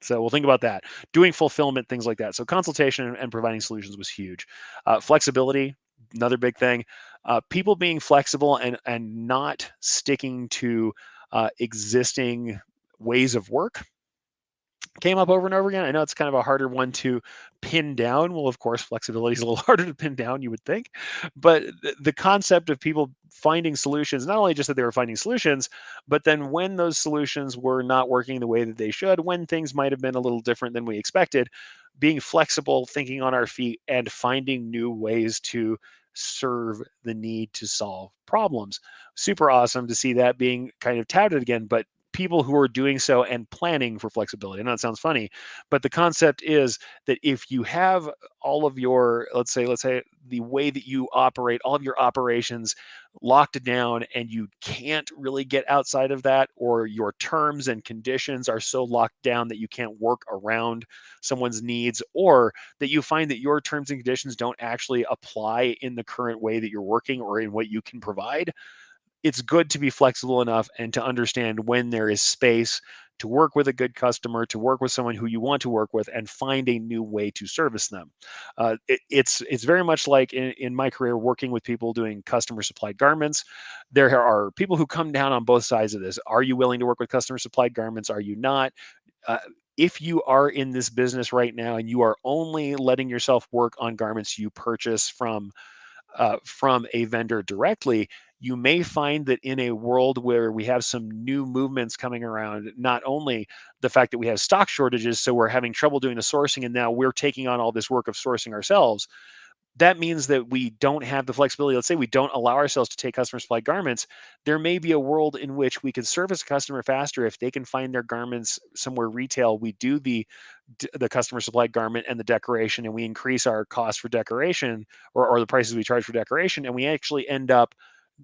So we'll think about that. Doing fulfillment, things like that. So consultation and providing solutions was huge. Flexibility, another big thing. People being flexible and not sticking to existing ways of work came up over and over again. I know it's kind of a harder one to pin down. Well, of course, flexibility is a little harder to pin down, you would think. But the concept of people finding solutions, not only just that they were finding solutions, but then when those solutions were not working the way that they should, when things might have been a little different than we expected, being flexible, thinking on our feet, and finding new ways to serve the need to solve problems. Super awesome to see that being kind of touted again, but people who are doing so and planning for flexibility. I know it sounds funny, but the concept is that if you have all of your, let's say the way that you operate, all of your operations locked down, and you can't really get outside of that, or your terms and conditions are so locked down that you can't work around someone's needs, or that you find that your terms and conditions don't actually apply in the current way that you're working or in what you can provide, it's good to be flexible enough and to understand when there is space to work with a good customer, to work with someone who you want to work with, and find a new way to service them. It's very much like in my career working with people doing customer supplied garments. There are people who come down on both sides of this. Are you willing to work with customer supplied garments? Are you not? Uh, if you are in this business right now and you are only letting yourself work on garments you purchase from a vendor directly, you may find that in a world where we have some new movements coming around, not only the fact that we have stock shortages, so we're having trouble doing the sourcing, and now we're taking on all this work of sourcing ourselves. That means that we don't have the flexibility. Let's say we don't allow ourselves to take customer supplied garments. There may be a world in which we can service a customer faster if they can find their garments somewhere retail. We do the customer supplied garment and the decoration, and we increase our cost for decoration, or the prices we charge for decoration, and we actually end up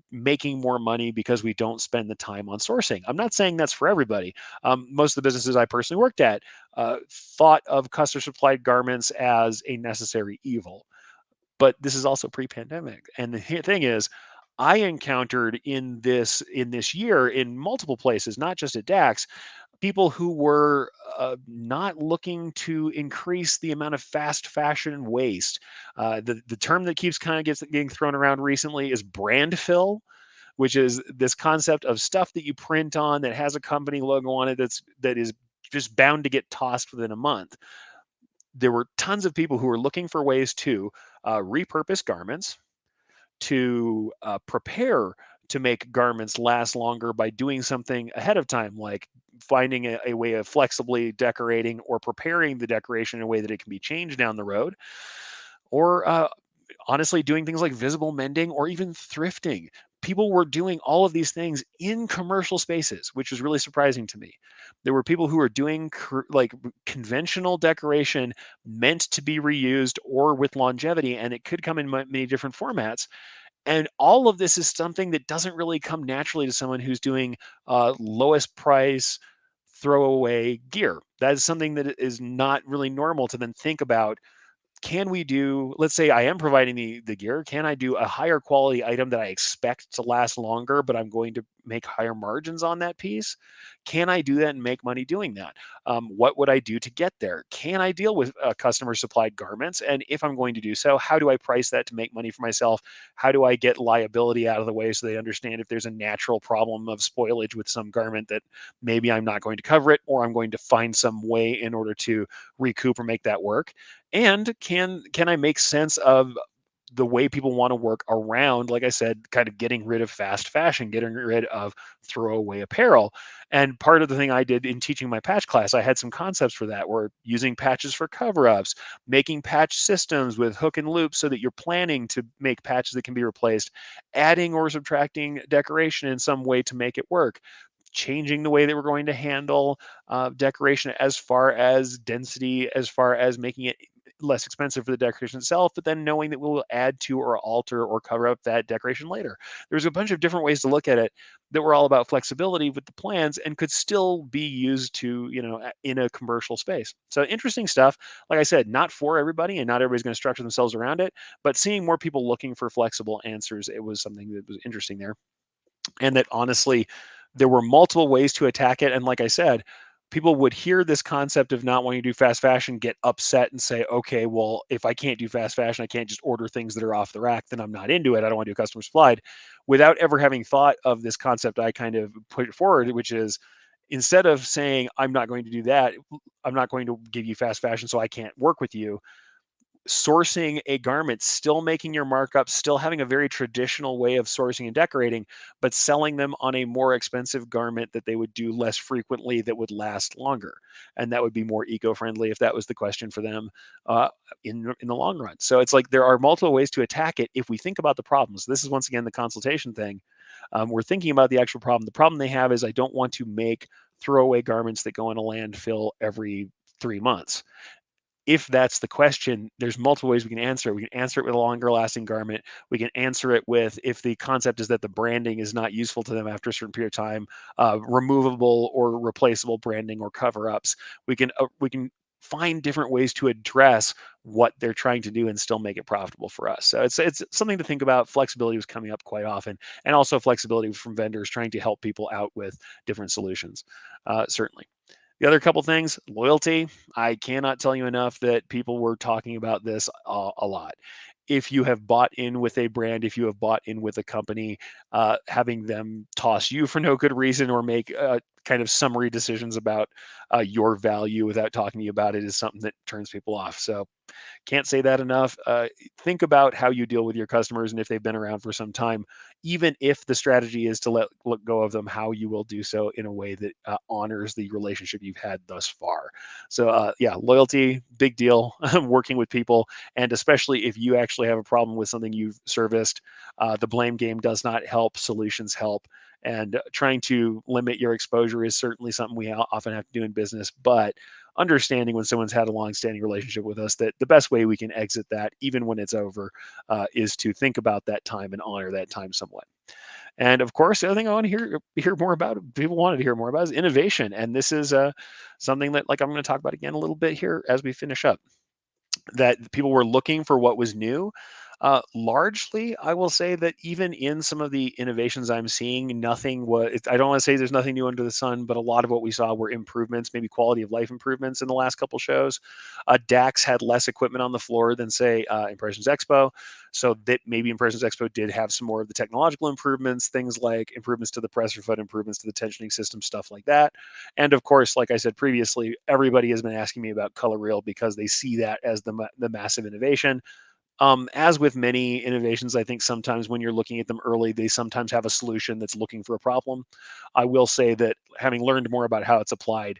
making more money because we don't spend the time on sourcing. I'm not saying that's for everybody. Most of the businesses I personally worked at thought of customer supplied garments as a necessary evil, but this is also pre-pandemic. And the thing is, I encountered in this year in multiple places, not just at DAX, people who were not looking to increase the amount of fast fashion waste. The term that keeps kind of getting thrown around recently is brand fill, which is this concept of stuff that you print on that has a company logo on it that is just bound to get tossed within a month. There were tons of people who were looking for ways to repurpose garments, to prepare to make garments last longer by doing something ahead of time, like finding a way of flexibly decorating or preparing the decoration in a way that it can be changed down the road, or honestly doing things like visible mending or even thrifting. People were doing all of these things in commercial spaces, which was really surprising to me. There were people who were doing like conventional decoration meant to be reused or with longevity, and it could come in many different formats. And all of this is something that doesn't really come naturally to someone who's doing lowest price throwaway gear. That is something that is not really normal to then think about. Can we do, let's say I am providing the gear, can I do a higher quality item that I expect to last longer, but I'm going to make higher margins on that piece? Can I do that and make money doing that? What would I do to get there? Can I deal with customer supplied garments? And if I'm going to do so, how do I price that to make money for myself? How do I get liability out of the way so they understand if there's a natural problem of spoilage with some garment that maybe I'm not going to cover it, or I'm going to find some way in order to recoup or make that work? And can I make sense of the way people want to work around, like I said, kind of getting rid of fast fashion, getting rid of throwaway apparel? And part of the thing I did in teaching my patch class, I had some concepts for that. We're using patches for cover-ups, making patch systems with hook and loop so that you're planning to make patches that can be replaced, adding or subtracting decoration in some way to make it work, changing the way that we're going to handle decoration as far as density, as far as making it less expensive for the decoration itself, but then knowing that we'll add to or alter or cover up that decoration later. There's a bunch of different ways to look at it that were all about flexibility with the plans and could still be used to, in a commercial space. So interesting stuff. Like I said, not for everybody and not everybody's going to structure themselves around it, but seeing more people looking for flexible answers, it was something that was interesting there. And that honestly, there were multiple ways to attack it. And like I said, people would hear this concept of not wanting to do fast fashion, get upset and say, okay, well, if I can't do fast fashion, I can't just order things that are off the rack, then I'm not into it. I don't want to do customer supplied, without ever having thought of this concept I kind of put forward, which is, instead of saying, I'm not going to do that, I'm not going to give you fast fashion, so I can't work with you, sourcing a garment, still making your markup, still having a very traditional way of sourcing and decorating, but selling them on a more expensive garment that they would do less frequently that would last longer. And that would be more eco-friendly if that was the question for them uh, in the long run. So it's like there are multiple ways to attack it if we think about the problems. This is once again the consultation thing. We're thinking about the actual problem. The problem they have is, I don't want to make throwaway garments that go in a landfill every 3 months. If that's the question, there's multiple ways we can answer it. We can answer it with a longer lasting garment. We can answer it with, if the concept is that the branding is not useful to them after a certain period of time, removable or replaceable branding or cover ups. We can find different ways to address what they're trying to do and still make it profitable for us. So it's something to think about. Flexibility was coming up quite often, and also flexibility from vendors trying to help people out with different solutions. Certainly. The other couple things, loyalty. I cannot tell you enough that people were talking about this a lot. If you have bought in with a brand, if you have bought in with a company, having them toss you for no good reason or make kind of summary decisions about your value without talking to you about it is something that turns people off. So can't say that enough. Think about how you deal with your customers and if they've been around for some time, even if the strategy is to let go of them, how you will do so in a way that honors the relationship you've had thus far. So, yeah, loyalty, big deal. Working with people, and especially if you actually have a problem with something you've serviced, the blame game does not help. Solutions help. And trying to limit your exposure is certainly something we often have to do in business, but understanding when someone's had a long-standing relationship with us that the best way we can exit that, even when it's over, is to think about that time and honor that time somewhat. And of course, the other thing I want to hear more about, people wanted to hear more about, is innovation. And this is something that, like, I'm going to talk about again a little bit here as we finish up, that people were looking for what was new. Largely, I will say that even in some of the innovations I'm seeing, nothing was. I don't want to say there's nothing new under the sun, but a lot of what we saw were improvements, maybe quality of life improvements in the last couple shows. DAX had less equipment on the floor than, say, Impressions Expo, so that maybe Impressions Expo did have some more of the technological improvements, things like improvements to the presser foot, improvements to the tensioning system, stuff like that. And of course, like I said previously, everybody has been asking me about color reel because they see that as the massive innovation. As with many innovations, I think sometimes when you're looking at them early, they sometimes have a solution that's looking for a problem. I will say that having learned more about how it's applied,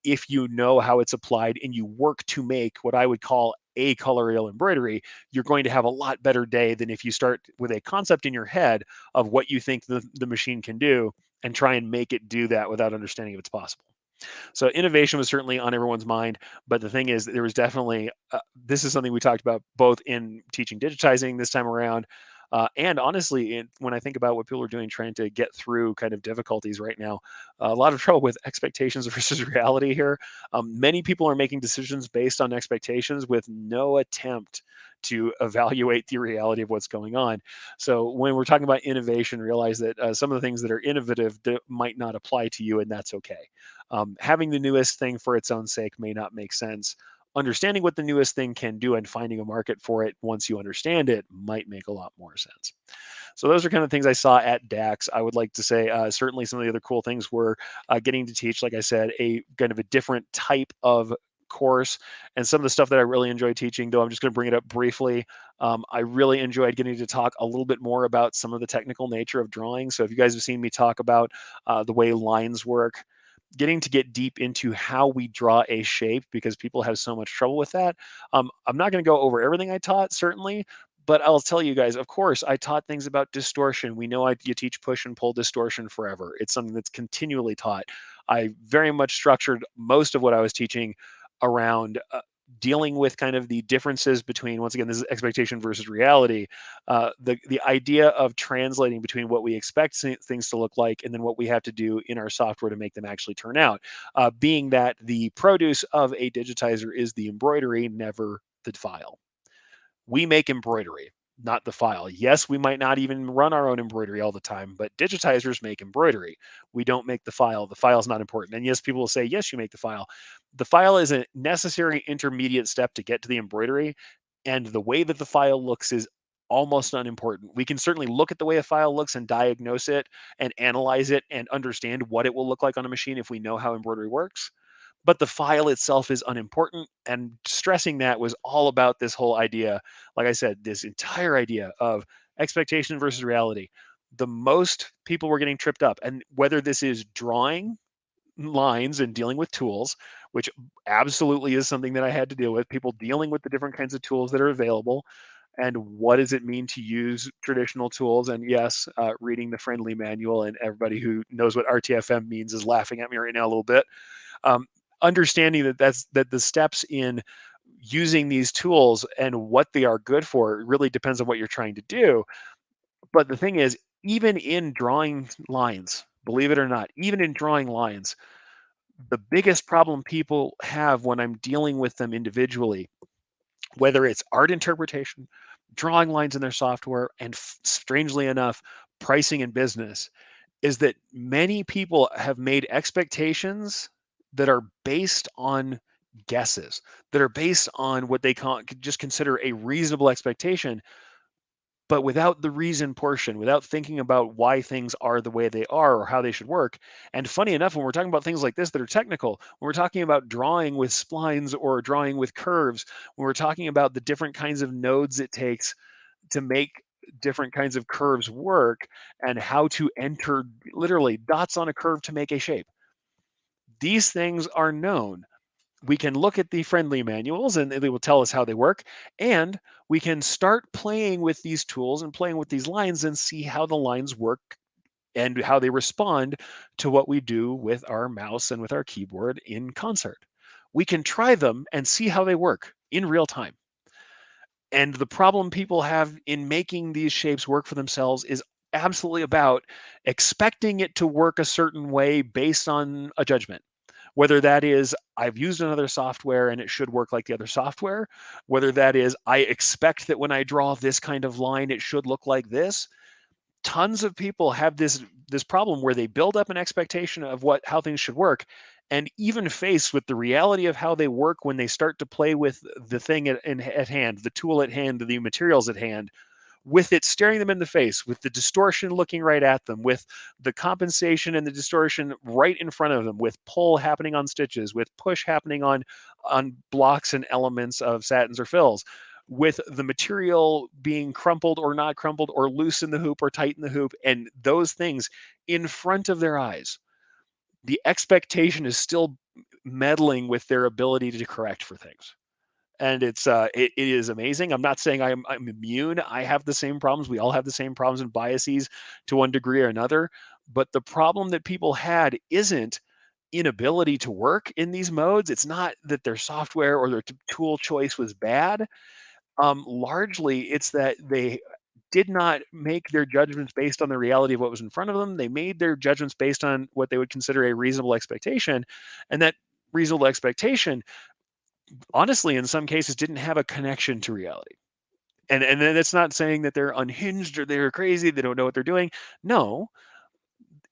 if you know how it's applied and you work to make what I would call a color reel embroidery, you're going to have a lot better day than if you start with a concept in your head of what you think the machine can do and try and make it do that without understanding if it's possible. So innovation was certainly on everyone's mind, but the thing is, there was definitely this is something we talked about both in teaching digitizing this time around, and honestly, when I think about what people are doing trying to get through kind of difficulties right now, a lot of trouble with expectations versus reality here. Many people are making decisions based on expectations with no attempt to evaluate the reality of what's going on. So when we're talking about innovation, realize that some of the things that are innovative might not apply to you, and that's okay. Having the newest thing for its own sake may not make sense. Understanding what the newest thing can do and finding a market for it once you understand it might make a lot more sense. So those are kind of things I saw at DAX. I would like to say certainly some of the other cool things were getting to teach, like I said, a kind of a different type of course, and some of the stuff that I really enjoyed teaching, though I'm just going to bring it up briefly. I really enjoyed getting to talk a little bit more about some of the technical nature of drawing. So if you guys have seen me talk about the way lines work, getting to get deep into how we draw a shape because people have so much trouble with that. I'm not going to go over everything I taught, certainly, but I'll tell you guys, of course, I taught things about distortion. We know you teach push and pull distortion forever. It's something that's continually taught. I very much structured most of what I was teaching around dealing with kind of the differences between, once again, this is expectation versus reality. The idea of translating between what we expect things to look like and then what we have to do in our software to make them actually turn out. Being that the produce of a digitizer is the embroidery, never the file. We make embroidery, not the file. Yes, we might not even run our own embroidery all the time, but digitizers make embroidery. We don't make the file. The file is not important. And yes, people will say, yes, you make the file. The file is a necessary intermediate step to get to the embroidery. And the way that the file looks is almost unimportant. We can certainly look at the way a file looks and diagnose it and analyze it and understand what it will look like on a machine if we know how embroidery works, but the file itself is unimportant. And stressing that was all about this whole idea, like I said, this entire idea of expectation versus reality. The most people were getting tripped up, and whether this is drawing lines and dealing with tools, which absolutely is something that I had to deal with, people dealing with the different kinds of tools that are available, and what does it mean to use traditional tools. And yes, reading the friendly manual, and everybody who knows what RTFM means is laughing at me right now a little bit. um, Understanding that the steps in using these tools and what they are good for really depends on what you're trying to do. But the thing is, even in drawing lines, believe it or not, even in drawing lines, The biggest problem people have when I'm dealing with them individually, whether it's art interpretation, drawing lines in their software, and strangely enough, pricing in business, is that many people have made expectations that are based on guesses, that are based on what they just consider a reasonable expectation, but without the reason portion, without thinking about why things are the way they are or how they should work. And funny enough, when we're talking about things like this that are technical, when we're talking about drawing with splines or drawing with curves, when we're talking about the different kinds of nodes it takes to make different kinds of curves work and how to enter literally dots on a curve to make a shape, these things are known. We can look at the friendly manuals and they will tell us how they work. And we can start playing with these tools and playing with these lines and see how the lines work and how they respond to what we do with our mouse and with our keyboard in concert. We can try them and see how they work in real time. And the problem people have in making these shapes work for themselves is absolutely about expecting it to work a certain way based on a judgment. Whether that is, I've used another software and it should work like the other software, whether that is, I expect that when I draw this kind of line, it should look like this. Tons of people have this problem where they build up an expectation of how things should work, and even faced with the reality of how they work when they start to play with the thing at hand, the tool at hand, the materials at hand, with it staring them in the face, with the distortion looking right at them, with the compensation and the distortion right in front of them, with pull happening on stitches, with push happening on blocks and elements of satins or fills, with the material being crumpled or not crumpled or loose in the hoop or tight in the hoop, and those things in front of their eyes. The expectation is still meddling with their ability to correct for things, and it is amazing. I'm not saying I'm immune. I have the same problems. We all have the same problems and biases to one degree or another. But the problem that people had isn't inability to work in these modes. It's not that their software or their tool choice was bad. Largely, it's that they did not make their judgments based on the reality of what was in front of them. They made their judgments based on what they would consider a reasonable expectation, and that reasonable expectation honestly, in some cases, didn't have a connection to reality. And then it's not saying that they're unhinged or they're crazy, they don't know what they're doing. No,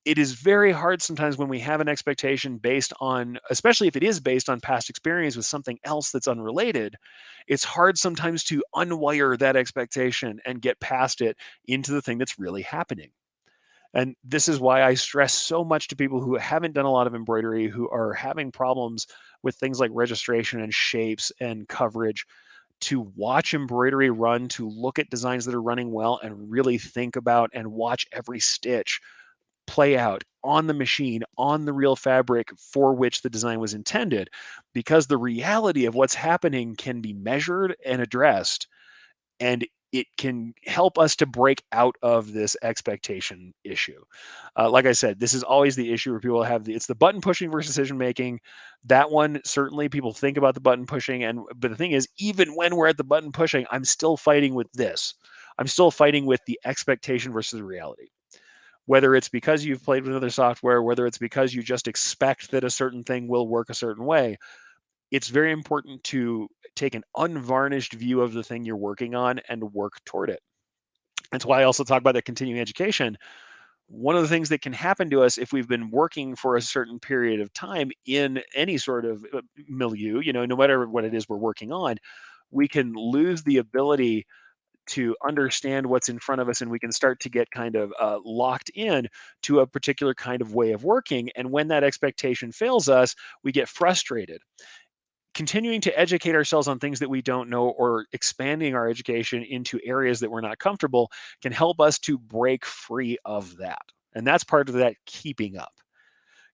it is very hard sometimes when we have an expectation based on, especially if it is based on past experience with something else that's unrelated, it's hard sometimes to unwire that expectation and get past it into the thing that's really happening. And this is why I stress so much to people who haven't done a lot of embroidery, who are having problems with things like registration and shapes and coverage, to watch embroidery run, to look at designs that are running well and really think about and watch every stitch play out on the machine, on the real fabric for which the design was intended, because the reality of what's happening can be measured and addressed, and it can help us to break out of this expectation issue. Like I said, this is always the issue where people have it's the button pushing versus decision making. That one, certainly people think about the button pushing, and but the thing is, even when we're at the button pushing, I'm still fighting with this. I'm still fighting with the expectation versus the reality. Whether it's because you've played with other software, whether it's because you just expect that a certain thing will work a certain way, it's very important to take an unvarnished view of the thing you're working on and work toward it. That's why I also talk about that continuing education. One of the things that can happen to us if we've been working for a certain period of time in any sort of milieu, no matter what it is we're working on, we can lose the ability to understand what's in front of us, and we can start to get kind of locked in to a particular kind of way of working. And when that expectation fails us, we get frustrated. Continuing to educate ourselves on things that we don't know or expanding our education into areas that we're not comfortable can help us to break free of that. And that's part of that keeping up.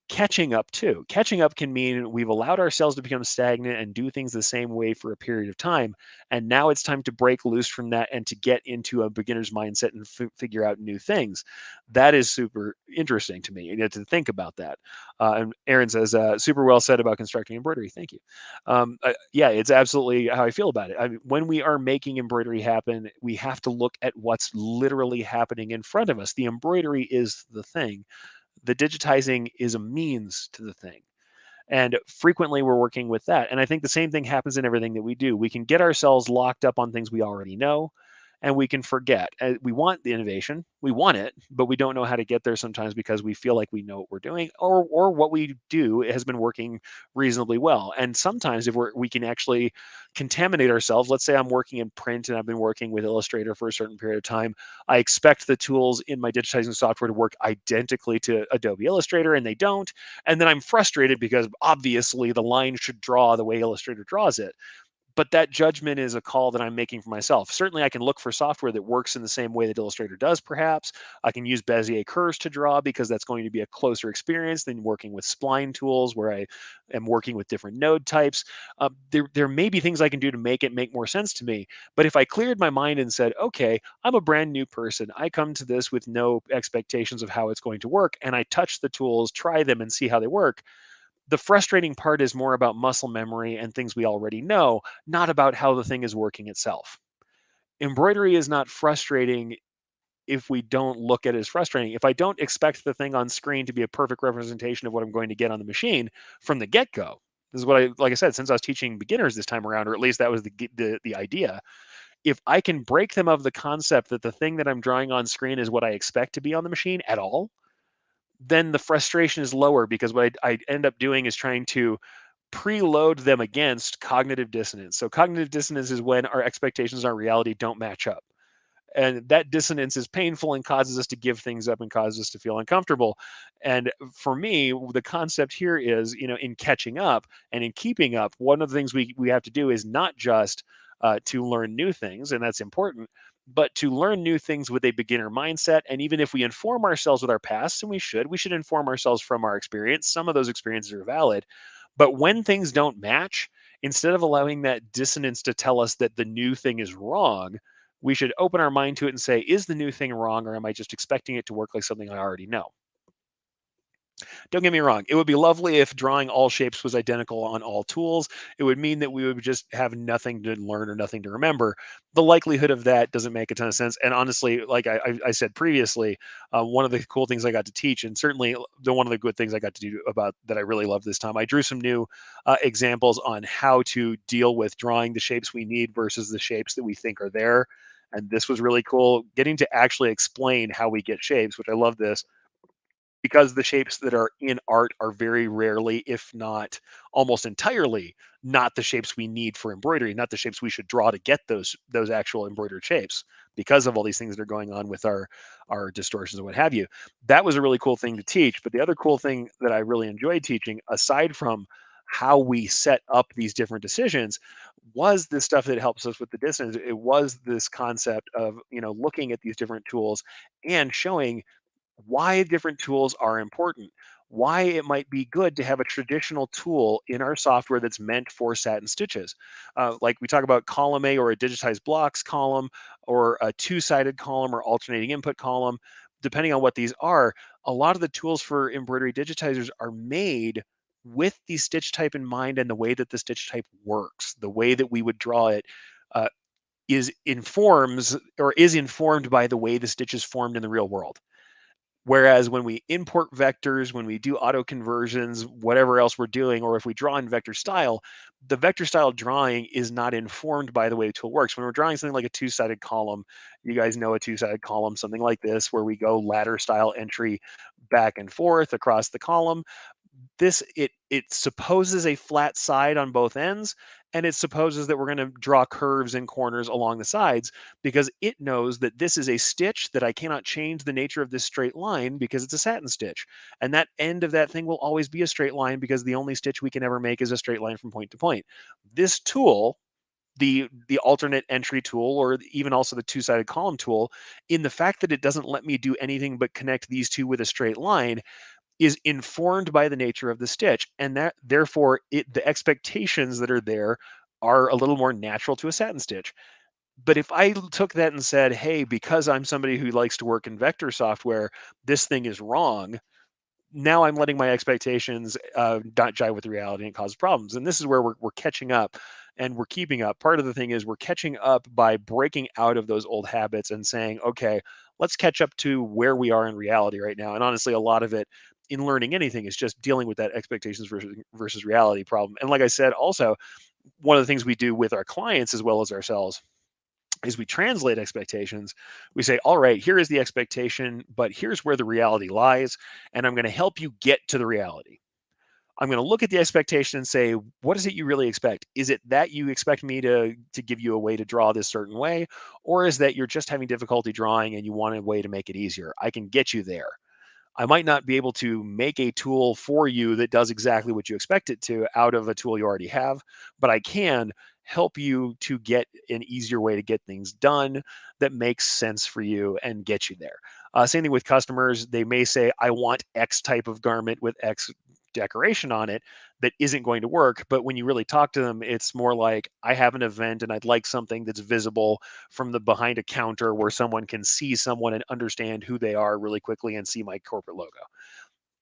Catching up too. Catching up can mean we've allowed ourselves to become stagnant and do things the same way for a period of time. And now it's time to break loose from that and to get into a beginner's mindset and figure out new things. That is super interesting to me, to think about that. And Aaron says, super well said about constructing embroidery. Thank you. Yeah, it's absolutely how I feel about it. I mean, when we are making embroidery happen, we have to look at what's literally happening in front of us. The embroidery is the thing, the digitizing is a means to the thing. And frequently we're working with that. And I think the same thing happens in everything that we do. We can get ourselves locked up on things we already know, and we can forget. We want the innovation, we want it, but we don't know how to get there sometimes because we feel like we know what we're doing, or what we do has been working reasonably well. And sometimes if we can actually contaminate ourselves. Let's say I'm working in print and I've been working with Illustrator for a certain period of time. I expect the tools in my digitizing software to work identically to Adobe Illustrator, and they don't. And then I'm frustrated because obviously the line should draw the way Illustrator draws it, but that judgment is a call that I'm making for myself. Certainly, I can look for software that works in the same way that Illustrator does, perhaps. I can use Bezier curves to draw because that's going to be a closer experience than working with spline tools where I am working with different node types. There may be things I can do to make it make more sense to me. But if I cleared my mind and said, okay, I'm a brand new person, I come to this with no expectations of how it's going to work, and I touch the tools, try them, and see how they work, the frustrating part is more about muscle memory and things we already know, not about how the thing is working itself. Embroidery is not frustrating if we don't look at it as frustrating. If I don't expect the thing on screen to be a perfect representation of what I'm going to get on the machine from the get-go, this is what like I said, since I was teaching beginners this time around, or at least that was the idea. If I can break them of the concept that the thing that I'm drawing on screen is what I expect to be on the machine at all, then the frustration is lower because what I end up doing is trying to preload them against cognitive dissonance. So cognitive dissonance is when our expectations and our reality don't match up. And that dissonance is painful and causes us to give things up and causes us to feel uncomfortable. And for me, the concept here is, in catching up and in keeping up, one of the things we have to do is not just to learn new things, and that's important, but to learn new things with a beginner mindset. And even if we inform ourselves with our past, and we should inform ourselves from our experience. Some of those experiences are valid, but when things don't match, instead of allowing that dissonance to tell us that the new thing is wrong, we should open our mind to it and say, is the new thing wrong, or am I just expecting it to work like something I already know? Don't get me wrong. It would be lovely if drawing all shapes was identical on all tools. It would mean that we would just have nothing to learn or nothing to remember. The likelihood of that doesn't make a ton of sense. And honestly, like I said previously, one of the cool things I got to teach, and certainly one of the good things I got to do about that I really love this time, I drew some new examples on how to deal with drawing the shapes we need versus the shapes that we think are there. And this was really cool, getting to actually explain how we get shapes, which I love this because the shapes that are in art are very rarely, if not almost entirely, not the shapes we need for embroidery, not the shapes we should draw to get those actual embroidered shapes because of all these things that are going on with our distortions and what have you. That was a really cool thing to teach. But the other cool thing that I really enjoyed teaching, aside from how we set up these different decisions, was this stuff that helps us with the distance. It was this concept of looking at these different tools and showing why different tools are important, why it might be good to have a traditional tool in our software that's meant for satin stitches. Like we talk about column A or a digitized blocks column or a two-sided column or alternating input column, depending on what these are, a lot of the tools for embroidery digitizers are made with the stitch type in mind and the way that the stitch type works, the way that we would draw it. Uh, is informed by the way the stitch is formed in the real world. Whereas when we import vectors, when we do auto conversions, whatever else we're doing, or if we draw in vector style, the vector style drawing is not informed by the way the tool works. When we're drawing something like a two-sided column, you guys know a two-sided column, something like this, where we go ladder style entry back and forth across the column. It supposes a flat side on both ends, and it supposes that we're going to draw curves and corners along the sides because it knows that this is a stitch that I cannot change the nature of this straight line because it's a satin stitch, and that end of that thing will always be a straight line because the only stitch we can ever make is a straight line from point to point. This tool, the alternate entry tool, or even also the two-sided column tool, in the fact that it doesn't let me do anything but connect these two with a straight line, is informed by the nature of the stitch, and that therefore the expectations that are there are a little more natural to a satin stitch. But if I took that and said, hey, because I'm somebody who likes to work in vector software, this thing is wrong, now I'm letting my expectations not jive with reality and cause problems. And this is where we're catching up and we're keeping up. Part of the thing is we're catching up by breaking out of those old habits and saying, okay, let's catch up to where we are in reality right now. And honestly, a lot of it in learning anything is just dealing with that expectations versus reality problem. And like I said, also one of the things we do with our clients as well as ourselves is we translate expectations. We say, all right, here is the expectation, but here's where the reality lies, and I'm going to help you get to the reality. I'm going to look at the expectation and say, what is it you really expect? Is it that you expect me to give you a way to draw this certain way, or is that you're just having difficulty drawing and you want a way to make it easier? I can get you there. I might not be able to make a tool for you that does exactly what you expect it to out of a tool you already have, but I can help you to get an easier way to get things done that makes sense for you and get you there. Same thing with customers. They may say, I want X type of garment with X decoration on it that isn't going to work. But when you really talk to them, it's more like, I have an event and I'd like something that's visible from the behind a counter where someone can see someone and understand who they are really quickly and see my corporate logo.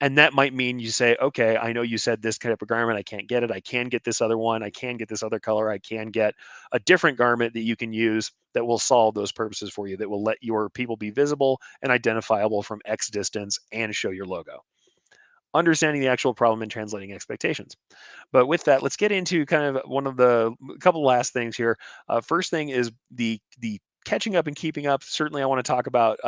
And that might mean you say, okay, I know you said this type of garment. I can't get it. I can get this other one. I can get this other color. I can get a different garment that you can use that will solve those purposes for you, that will let your people be visible and identifiable from X distance and show your logo. Understanding the actual problem and translating expectations. But with that, let's get into kind of one of the couple last things here. First thing is the catching up and keeping up. Certainly, I want to talk about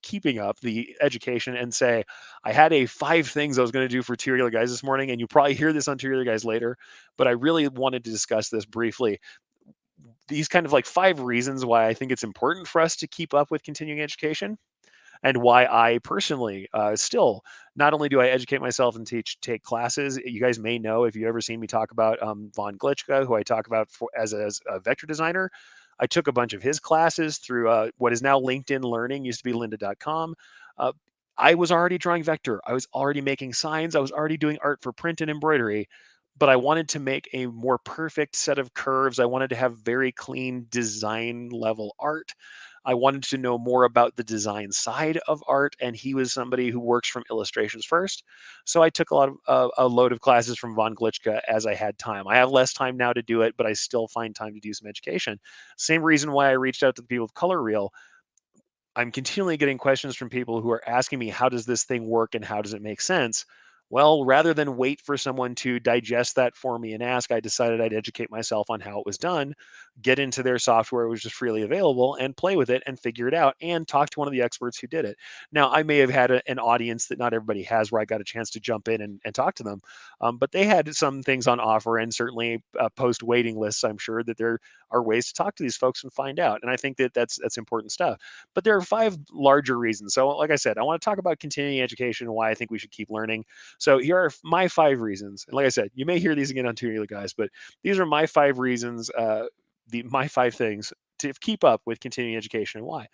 keeping up the education and say I had a 5 things I was going to do for Tutorial Guys this morning, and you probably hear this on Tutorial Guys later. But I really wanted to discuss this briefly. These kind of like 5 reasons why I think it's important for us to keep up with continuing education and why I personally still not only do I educate myself and take classes. You guys may know if you ever seen me talk about Von Glitchka, who I talk about as a vector designer. I took a bunch of his classes through what is now LinkedIn Learning, used to be lynda.com. Uh, I was already drawing vector. I was already making signs. I was already doing art for print and embroidery, but I wanted to make a more perfect set of curves. I wanted to have very clean design level art. I wanted to know more about the design side of art, and he was somebody who works from illustrations first. So I took a load of classes from Von Glitchka as I had time. I have less time now to do it, but I still find time to do some education. Same reason why I reached out to the people of Color Reel. I'm continually getting questions from people who are asking me, how does this thing work and how does it make sense? Well, rather than wait for someone to digest that for me and ask, I decided I'd educate myself on how it was done, get into their software, which is freely available, and play with it and figure it out and talk to one of the experts who did it. Now, I may have had an audience that not everybody has where I got a chance to jump in and talk to them, but they had some things on offer and certainly post waiting lists. I'm sure that there are ways to talk to these folks and find out. And I think that that's important stuff. But there are 5 larger reasons. So, like I said, I want to talk about continuing education and why I think we should keep learning. So, here are my 5 reasons. And like I said, you may hear these again on Tutorial Guys, but these are my 5 reasons, my 5 things to keep up with continuing education and why.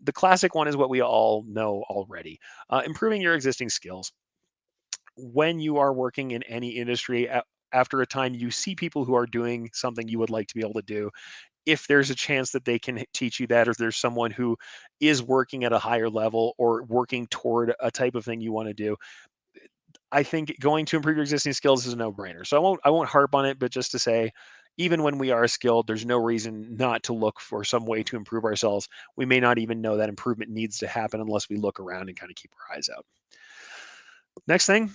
The classic one is what we all know already, improving your existing skills. When you are working in any industry, after a time, you see people who are doing something you would like to be able to do. If there's a chance that they can teach you that, or if there's someone who is working at a higher level or working toward a type of thing you want to do, I think going to improve your existing skills is a no-brainer. So I won't harp on it, but just to say, even when we are skilled, there's no reason not to look for some way to improve ourselves. We may not even know that improvement needs to happen unless we look around and kind of keep our eyes out. Next thing,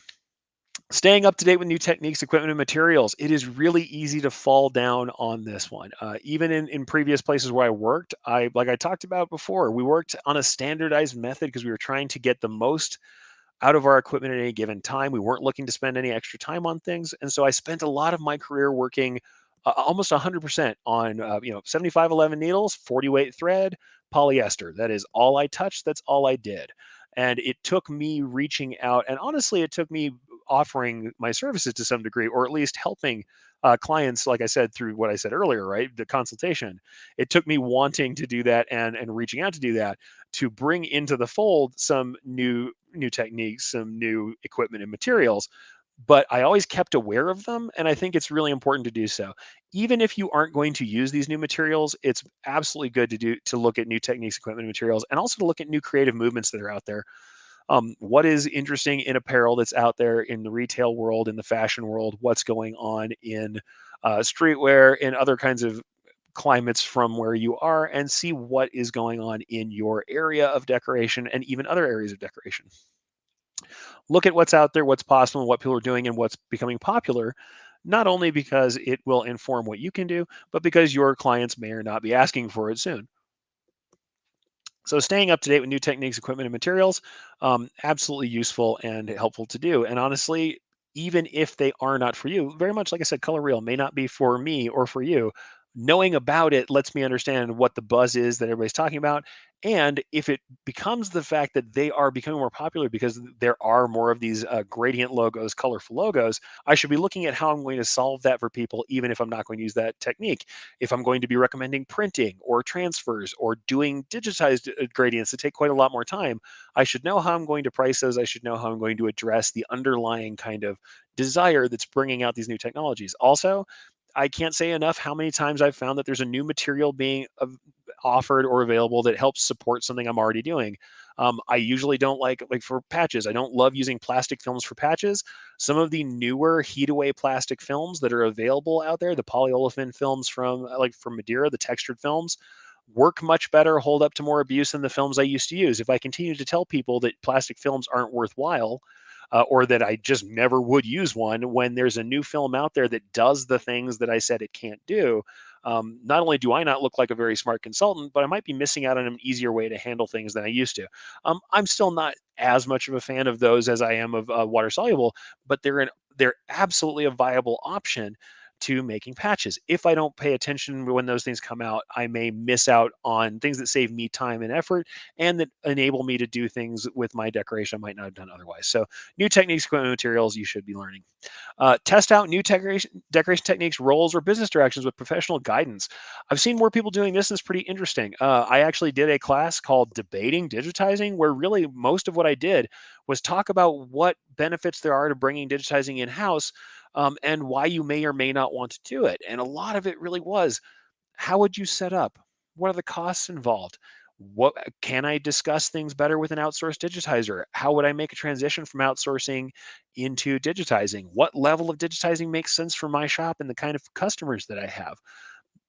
staying up to date with new techniques, equipment, and materials. It is really easy to fall down on this one. Even in previous places where I worked, like I talked about before, we worked on a standardized method because we were trying to get the most out of our equipment at any given time. We weren't looking to spend any extra time on things, and so I spent a lot of my career working almost 100% on 7511 needles, 40 weight thread, polyester. That is all I touched. That's all I did. And it took me reaching out, and honestly, it took me offering my services to some degree, or at least helping clients, like I said, through what I said earlier, right? The consultation. It took me wanting to do that and reaching out to do that to bring into the fold some new techniques, some new equipment and materials. But I always kept aware of them, and I think it's really important to do so. Even if you aren't going to use these new materials, it's absolutely good to look at new techniques, equipment, and materials, and also to look at new creative movements that are out there. What is interesting in apparel that's out there in the retail world, in the fashion world? What's going on in streetwear, in other kinds of climates from where you are, and see what is going on in your area of decoration and even other areas of decoration. Look at what's out there, what's possible, and what people are doing, and what's becoming popular. Not only because it will inform what you can do, but because your clients may or not be asking for it soon. So staying up to date with new techniques, equipment, and materials, absolutely useful and helpful to do. And honestly, even if they are not for you, very much like I said, color real may not be for me or for you. Knowing about it lets me understand what the buzz is that everybody's talking about. And if it becomes the fact that they are becoming more popular because there are more of these gradient logos, colorful logos, I should be looking at how I'm going to solve that for people, even if I'm not going to use that technique. If I'm going to be recommending printing or transfers or doing digitized gradients that take quite a lot more time, I should know how I'm going to price those. I should know how I'm going to address the underlying kind of desire that's bringing out these new technologies. Also, I can't say enough how many times I've found that there's a new material being offered or available that helps support something I'm already doing. I usually don't like for patches. I don't love using plastic films for patches. Some of the newer heat away plastic films that are available out there, the polyolefin films from Madeira, the textured films, work much better, hold up to more abuse than the films I used to use. If I continue to tell people that plastic films aren't worthwhile, or that I just never would use one when there's a new film out there that does the things that I said it can't do. Not only do I not look like a very smart consultant, but I might be missing out on an easier way to handle things than I used to. I'm still not as much of a fan of those as I am of water soluble, but they're absolutely a viable option to making patches. If I don't pay attention when those things come out, I may miss out on things that save me time and effort and that enable me to do things with my decoration I might not have done otherwise. So new techniques, equipment, materials you should be learning. Test out new decoration techniques, roles, or business directions with professional guidance. I've seen more people doing this, and it's pretty interesting. I actually did a class called Debating Digitizing, where really most of what I did was talk about what benefits there are to bringing digitizing in house, and why you may or may not want to do it. And a lot of it really was, how would you set up? What are the costs involved? What can I discuss things better with an outsourced digitizer? How would I make a transition from outsourcing into digitizing? What level of digitizing makes sense for my shop and the kind of customers that I have?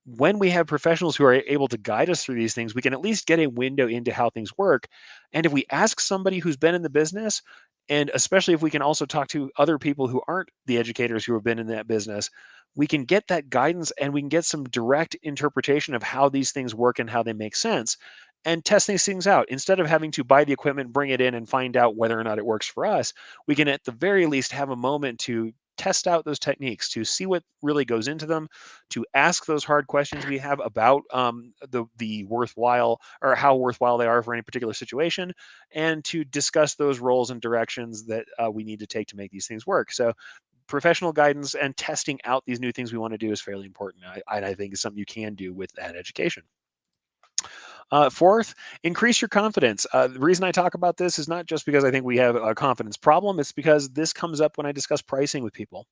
When we have professionals who are able to guide us through these things, we can at least get a window into how things work. And if we ask somebody who's been in the business, and especially if we can also talk to other people who aren't the educators who have been in that business, we can get that guidance and we can get some direct interpretation of how these things work and how they make sense and test these things out. Instead of having to buy the equipment, bring it in, and find out whether or not it works for us, we can at the very least have a moment to test out those techniques, to see what really goes into them, to ask those hard questions we have about the worthwhile or how worthwhile they are for any particular situation, and to discuss those roles and directions that we need to take to make these things work. So professional guidance and testing out these new things we want to do is fairly important. I think is something you can do with that education. Fourth, increase your confidence. The reason I talk about this is not just because I think we have a confidence problem. It's because this comes up when I discuss pricing with people.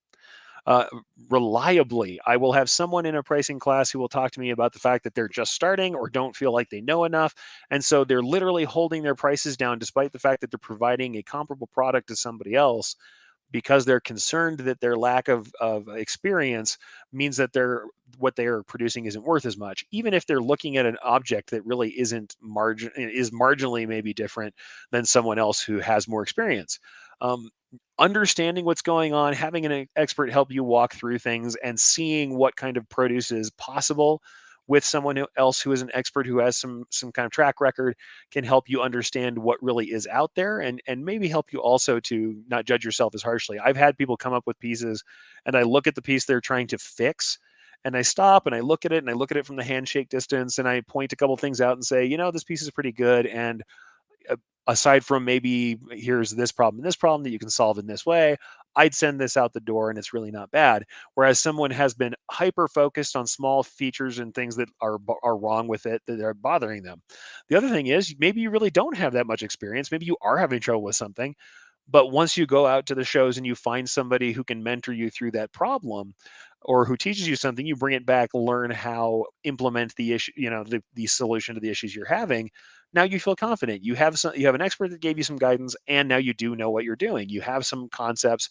uh, Reliably, I will have someone in a pricing class who will talk to me about the fact that they're just starting or don't feel like they know enough. And so they're literally holding their prices down despite the fact that they're providing a comparable product to somebody else because they're concerned that their lack of experience means that what they are producing isn't worth as much, even if they're looking at an object that really is marginally maybe different than someone else who has more experience. Understanding what's going on, having an expert help you walk through things, and seeing what kind of produce is possible with someone else who is an expert who has some kind of track record can help you understand what really is out there, and maybe help you also to not judge yourself as harshly. I've had people come up with pieces and I look at the piece they're trying to fix and I stop and I look at it and I look at it from the handshake distance and I point a couple things out and say, this piece is pretty good, and uh, aside from maybe here's this problem and this problem that you can solve in this way, I'd send this out the door and it's really not bad. Whereas someone has been hyper focused on small features and things that are wrong with it that are bothering them. The other thing is maybe you really don't have that much experience. Maybe you are having trouble with something, but once you go out to the shows and you find somebody who can mentor you through that problem or who teaches you something, you bring it back, learn how implement the issue, the solution to the issues you're having. Now you feel confident. You have an expert that gave you some guidance, and now you do know what you're doing. You have some concepts,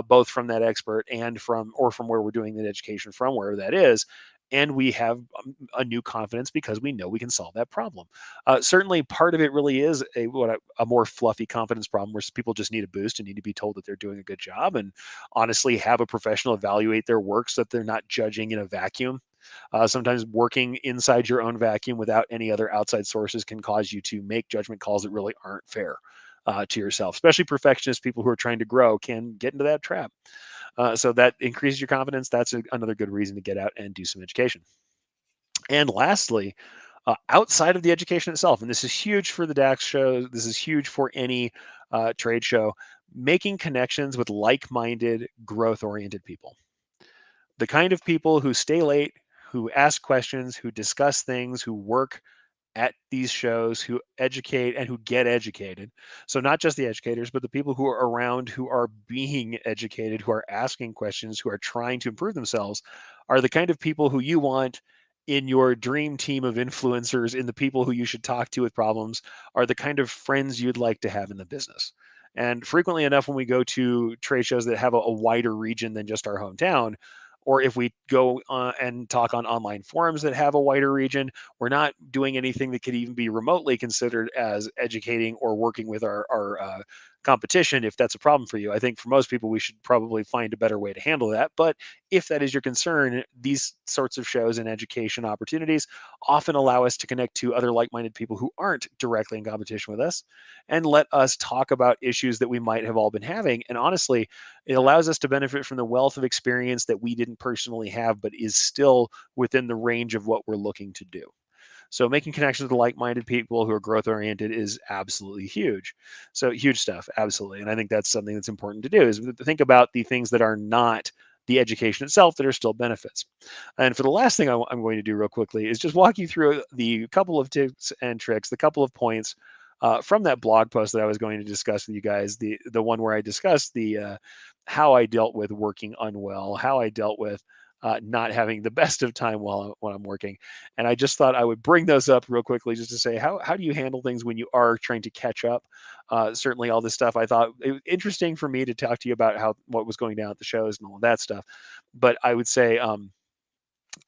both from that expert and from where we're doing the education from, wherever that is, and we have a new confidence because we know we can solve that problem. Certainly, part of it really is a more fluffy confidence problem where people just need a boost and need to be told that they're doing a good job, and honestly have a professional evaluate their work so that they're not judging in a vacuum. Sometimes working inside your own vacuum without any other outside sources can cause you to make judgment calls that really aren't fair to yourself. Especially perfectionist people who are trying to grow can get into that trap. So that increases your confidence. That's another good reason to get out and do some education. And lastly, outside of the education itself, and this is huge for the DAX show, this is huge for any trade show, making connections with like minded, growth oriented people. The kind of people who stay late, who ask questions, who discuss things, who work at these shows, who educate and who get educated. So not just the educators, but the people who are around who are being educated, who are asking questions, who are trying to improve themselves, are the kind of people who you want in your dream team of influencers, in the people who you should talk to with problems, are the kind of friends you'd like to have in the business. And frequently enough, when we go to trade shows that have a wider region than just our hometown, or if we go and talk on online forums that have a wider region, we're not doing anything that could even be remotely considered as educating or working with our competition. If that's a problem for you, I think for most people we should probably find a better way to handle that. But if that is your concern, these sorts of shows and education opportunities often allow us to connect to other like-minded people who aren't directly in competition with us, and let us talk about issues that we might have all been having. And honestly, it allows us to benefit from the wealth of experience that we didn't personally have, but is still within the range of what we're looking to do. So making connections with like-minded people who are growth oriented is absolutely huge. So huge stuff, absolutely. And I think that's something that's important to do, is to think about the things that are not the education itself that are still benefits. And for the last thing I'm going to do real quickly is just walk you through the couple of tips and tricks, the couple of points from that blog post that I was going to discuss with you guys. The one where I discussed the how I dealt with working unwell, how I dealt with not having the best of time when I'm working. And I just thought I would bring those up real quickly just to say, how do you handle things when you are trying to catch up? Certainly all this stuff, I thought it was interesting for me to talk to you about what was going down at the shows and all of that stuff. But I would say,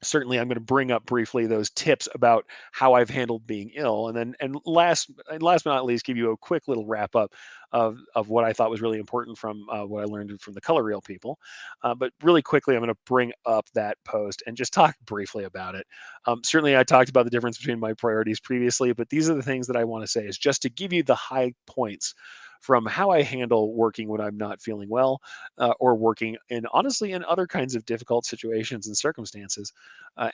certainly I'm going to bring up briefly those tips about how I've handled being ill, and then last but not least, give you a quick little wrap up of what I thought was really important from what I learned from the color reel people. But really quickly, I'm going to bring up that post and just talk briefly about it. Certainly I talked about the difference between my priorities previously, but these are the things that I want to say, is just to give you the high points from how I handle working when I'm not feeling well, or working in, honestly, in other kinds of difficult situations and circumstances.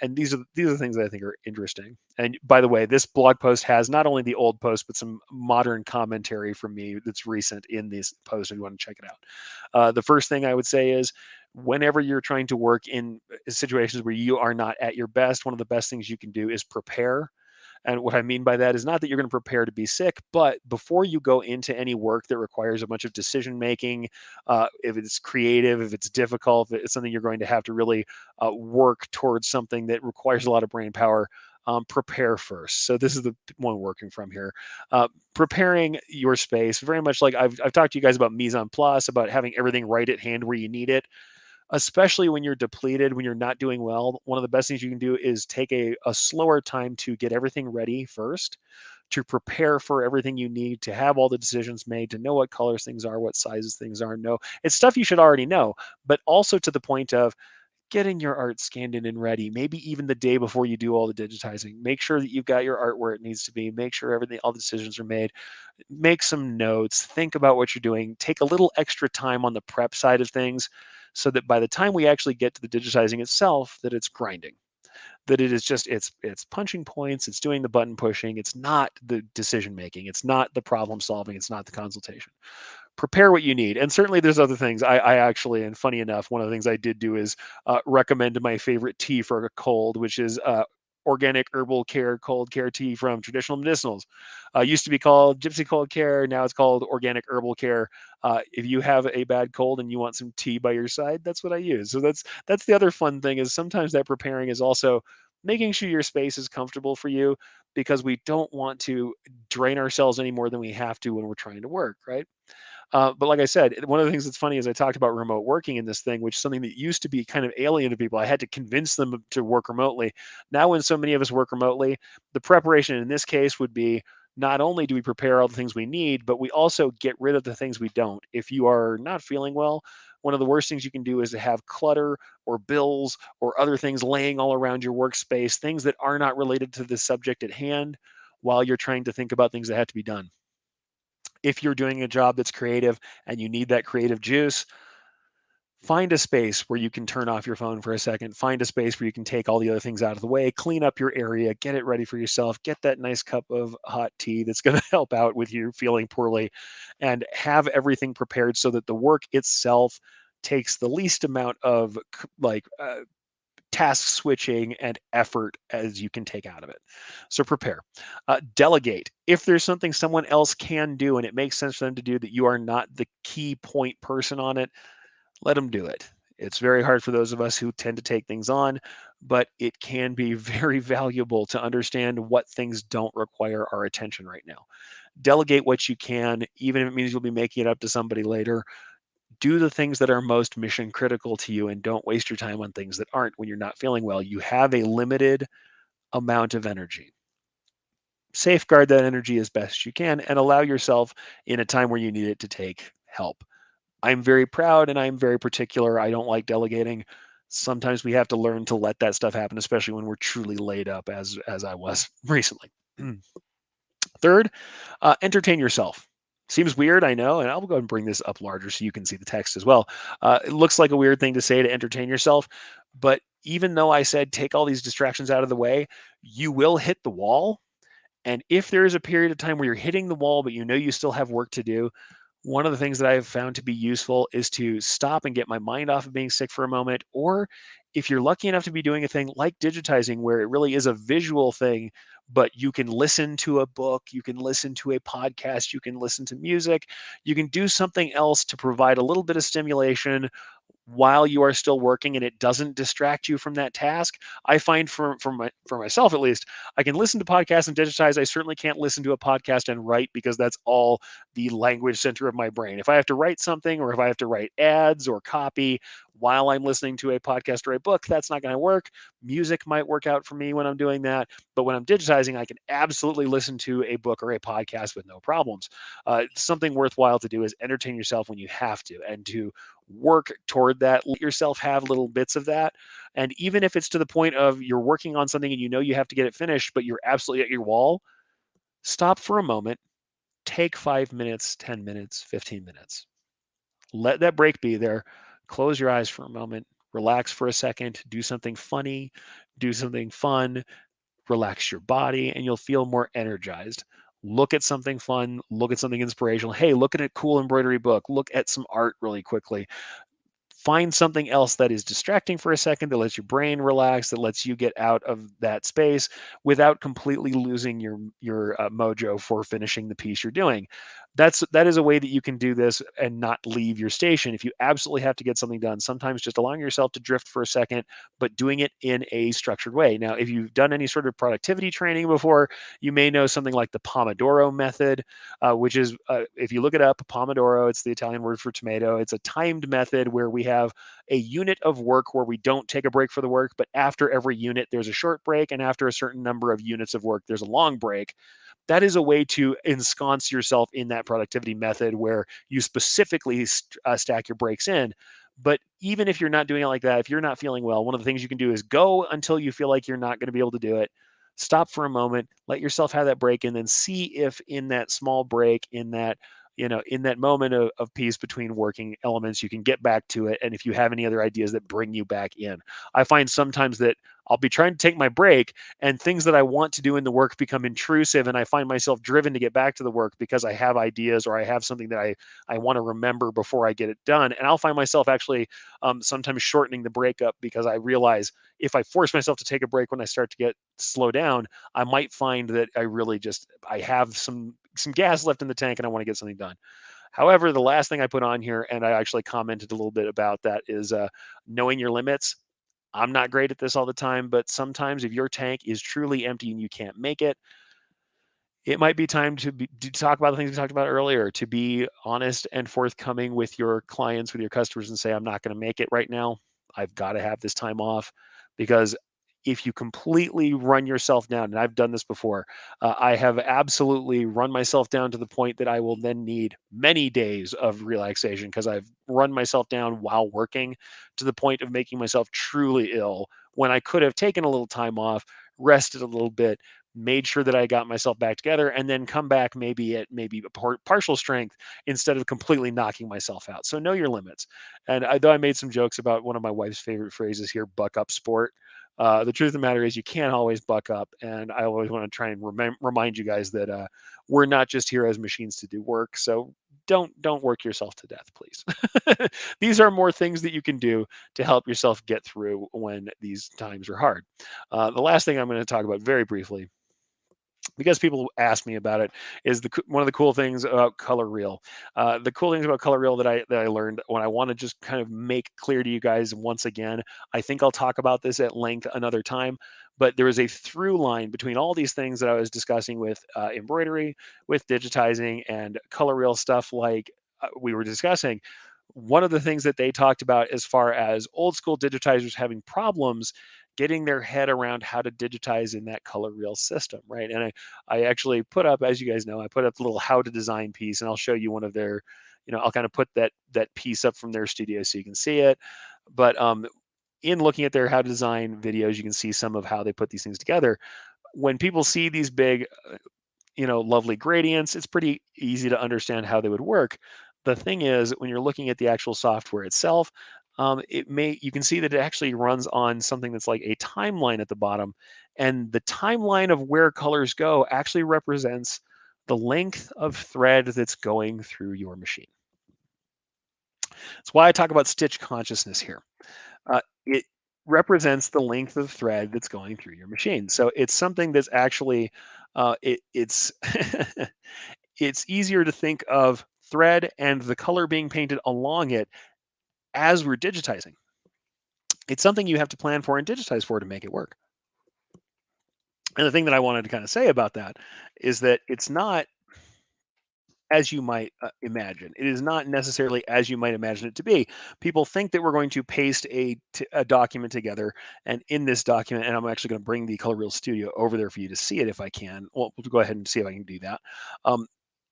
And these are things that I think are interesting. And by the way, this blog post has not only the old post but some modern commentary from me that's recent in this post. If you want to check it out, the first thing I would say is, whenever you're trying to work in situations where you are not at your best, one of the best things you can do is prepare. And what I mean by that is not that you're going to prepare to be sick, but before you go into any work that requires a bunch of decision making, if it's creative, if it's difficult, if it's something you're going to have to really work towards, something that requires a lot of brain power, prepare first. So this is the one working from here. Preparing your space, very much like I've talked to you guys about mise en place, about having everything right at hand where you need it, especially when you're depleted, when you're not doing well. One of the best things you can do is take a slower time to get everything ready first, to prepare for everything you need, to have all the decisions made, to know what colors things are, what sizes things are. No, it's stuff you should already know, but also to the point of getting your art scanned in and ready, maybe even the day before you do all the digitizing. Make sure that you've got your art where it needs to be. Make sure everything, all the decisions are made. Make some notes. Think about what you're doing. Take a little extra time on the prep side of things, so that by the time we actually get to the digitizing itself, that it's grinding, that it is just, it's punching points, it's doing the button pushing, it's not the decision making, it's not the problem solving, it's not the consultation. Prepare what you need. And certainly there's other things. I actually, and funny enough, one of the things I did do is recommend my favorite tea for a cold, which is organic herbal care cold care tea from Traditional Medicinals. Used to be called Gypsy Cold Care. Now it's called Organic Herbal Care. If you have a bad cold and you want some tea by your side, that's what I use. So that's the other fun thing, is sometimes that preparing is also making sure your space is comfortable for you, because we don't want to drain ourselves any more than we have to when we're trying to work, right? But like I said, one of the things that's funny is I talked about remote working in this thing, which is something that used to be kind of alien to people. I had to convince them to work remotely. Now, when so many of us work remotely, the preparation in this case would be, not only do we prepare all the things we need, but we also get rid of the things we don't. If you are not feeling well, one of the worst things you can do is to have clutter or bills or other things laying all around your workspace, things that are not related to the subject at hand while you're trying to think about things that have to be done. If you're doing a job that's creative and you need that creative juice, find a space where you can turn off your phone for a second. Find a space where you can take all the other things out of the way, clean up your area, get it ready for yourself, get that nice cup of hot tea that's going to help out with you feeling poorly, and have everything prepared so that the work itself takes the least amount of task switching and effort as you can take out of it. So prepare. Delegate. If there's something someone else can do and it makes sense for them to do, that you are not the key point person on it, let them do it. It's very hard for those of us who tend to take things on, but it can be very valuable to understand what things don't require our attention right now. Delegate what you can, even if it means you'll be making it up to somebody later. Do the things that are most mission critical to you, and don't waste your time on things that aren't when you're not feeling well. You have a limited amount of energy. Safeguard that energy as best you can and allow yourself, in a time where you need it, to take help. I'm very proud and I'm very particular. I don't like delegating. Sometimes we have to learn to let that stuff happen, especially when we're truly laid up, as I was recently. Third, entertain yourself. Seems weird, I know, and I'll go ahead and bring this up larger so you can see the text as well. It looks like a weird thing to say, to entertain yourself, but even though I said take all these distractions out of the way, you will hit the wall. And if there is a period of time where you're hitting the wall, but you know you still have work to do, one of the things that I have found to be useful is to stop and get my mind off of being sick for a moment. Or if you're lucky enough to be doing a thing like digitizing, where it really is a visual thing, but you can listen to a book, you can listen to a podcast, you can listen to music, you can do something else to provide a little bit of stimulation while you are still working, and it doesn't distract you from that task. I find for myself at least, I can listen to podcasts and digitize. I certainly can't listen to a podcast and write, because that's all the language center of my brain. If I have to write something, or if I have to write ads or copy while I'm listening to a podcast or a book, that's not going to work. Music might work out for me when I'm doing that, but when I'm digitizing, I can absolutely listen to a book or a podcast with no problems. Something worthwhile to do is entertain yourself when you have to, and to work toward that. Let yourself have little bits of that. And even if it's to the point of you're working on something and you know you have to get it finished, but you're absolutely at your wall, stop for a moment, take 5 minutes, 10 minutes, 15 minutes. Let that break be there. Close your eyes for a moment, relax for a second, do something funny, do something fun, relax your body, and you'll feel more energized. Look at something fun, look at something inspirational. Hey, look at a cool embroidery book, look at some art really quickly. Find something else that is distracting for a second, that lets your brain relax, that lets you get out of that space without completely losing your mojo for finishing the piece you're doing. That is a way that you can do this and not leave your station. If you absolutely have to get something done, sometimes just allowing yourself to drift for a second, but doing it in a structured way. Now, if you've done any sort of productivity training before, you may know something like the Pomodoro method, which is, if you look it up, Pomodoro, it's the Italian word for tomato. It's a timed method where we have a unit of work where we don't take a break for the work, but after every unit, there's a short break. And after a certain number of units of work, there's a long break. That is a way to ensconce yourself in that productivity method where you specifically stack your breaks in. But even if you're not doing it like that, if you're not feeling well, one of the things you can do is go until you feel like you're not going to be able to do it. Stop for a moment, let yourself have that break, and then see if in that small break, in that moment of peace between working elements, you can get back to it. And if you have any other ideas that bring you back in, I find sometimes that I'll be trying to take my break, and things that I want to do in the work become intrusive, and I find myself driven to get back to the work because I have ideas, or I have something that I want to remember before I get it done. And I'll find myself actually sometimes shortening the break up, because I realize if I force myself to take a break when I start to get slow down, I might find that I have some gas left in the tank and I want to get something done. However, the last thing I put on here, and I actually commented a little bit about that, is knowing your limits. I'm not great at this all the time, but sometimes if your tank is truly empty and you can't make it, it might be time to talk about the things we talked about earlier, to be honest and forthcoming with your clients, with your customers, and say, I'm not going to make it right now. I've got to have this time off. Because if you completely run yourself down, and I've done this before, I have absolutely run myself down to the point that I will then need many days of relaxation because I've run myself down while working to the point of making myself truly ill when I could have taken a little time off, rested a little bit, made sure that I got myself back together, and then come back maybe at maybe a partial strength instead of completely knocking myself out. So know your limits. And though I made some jokes about one of my wife's favorite phrases here, buck up sport. The truth of the matter is you can't always buck up. And I always want to try and remind you guys that we're not just here as machines to do work. So don't work yourself to death, please. These are more things that you can do to help yourself get through when these times are hard. The last thing I'm going to talk about very briefly, because people ask me about it, is one of the cool things about color reel. The cool things about color reel that I learned, when I want to just kind of make clear to you guys once again, I think I'll talk about this at length another time, but there is a through line between all these things that I was discussing with embroidery, with digitizing, and color reel stuff like we were discussing. One of the things that they talked about as far as old school digitizers having problems getting their head around how to digitize in that color reel system, right? And I actually put up, as you guys know, I put up the little how to design piece, and I'll show you one of their, I'll kind of put that piece up from their studio so you can see it. But in looking at their how to design videos, you can see some of how they put these things together. When people see these big, lovely gradients, it's pretty easy to understand how they would work. The thing is, when you're looking at the actual software itself, you can see that it actually runs on something that's like a timeline at the bottom, and the timeline of where colors go actually represents the length of thread that's going through your machine. That's why I talk about stitch consciousness here. It represents the length of thread that's going through your machine. So it's something that's actually it's it's easier to think of thread and the color being painted along it as we're digitizing. It's something you have to plan for and digitize for to make it work. And the thing that I wanted to kind of say about that is that it's not as you might imagine. It is not necessarily as you might imagine it to be. People think that we're going to paste a document together, and in this document, and I'm actually going to bring the Color Real Studio over there for you to see it if I can. Well, we'll go ahead and see if I can do that. Um,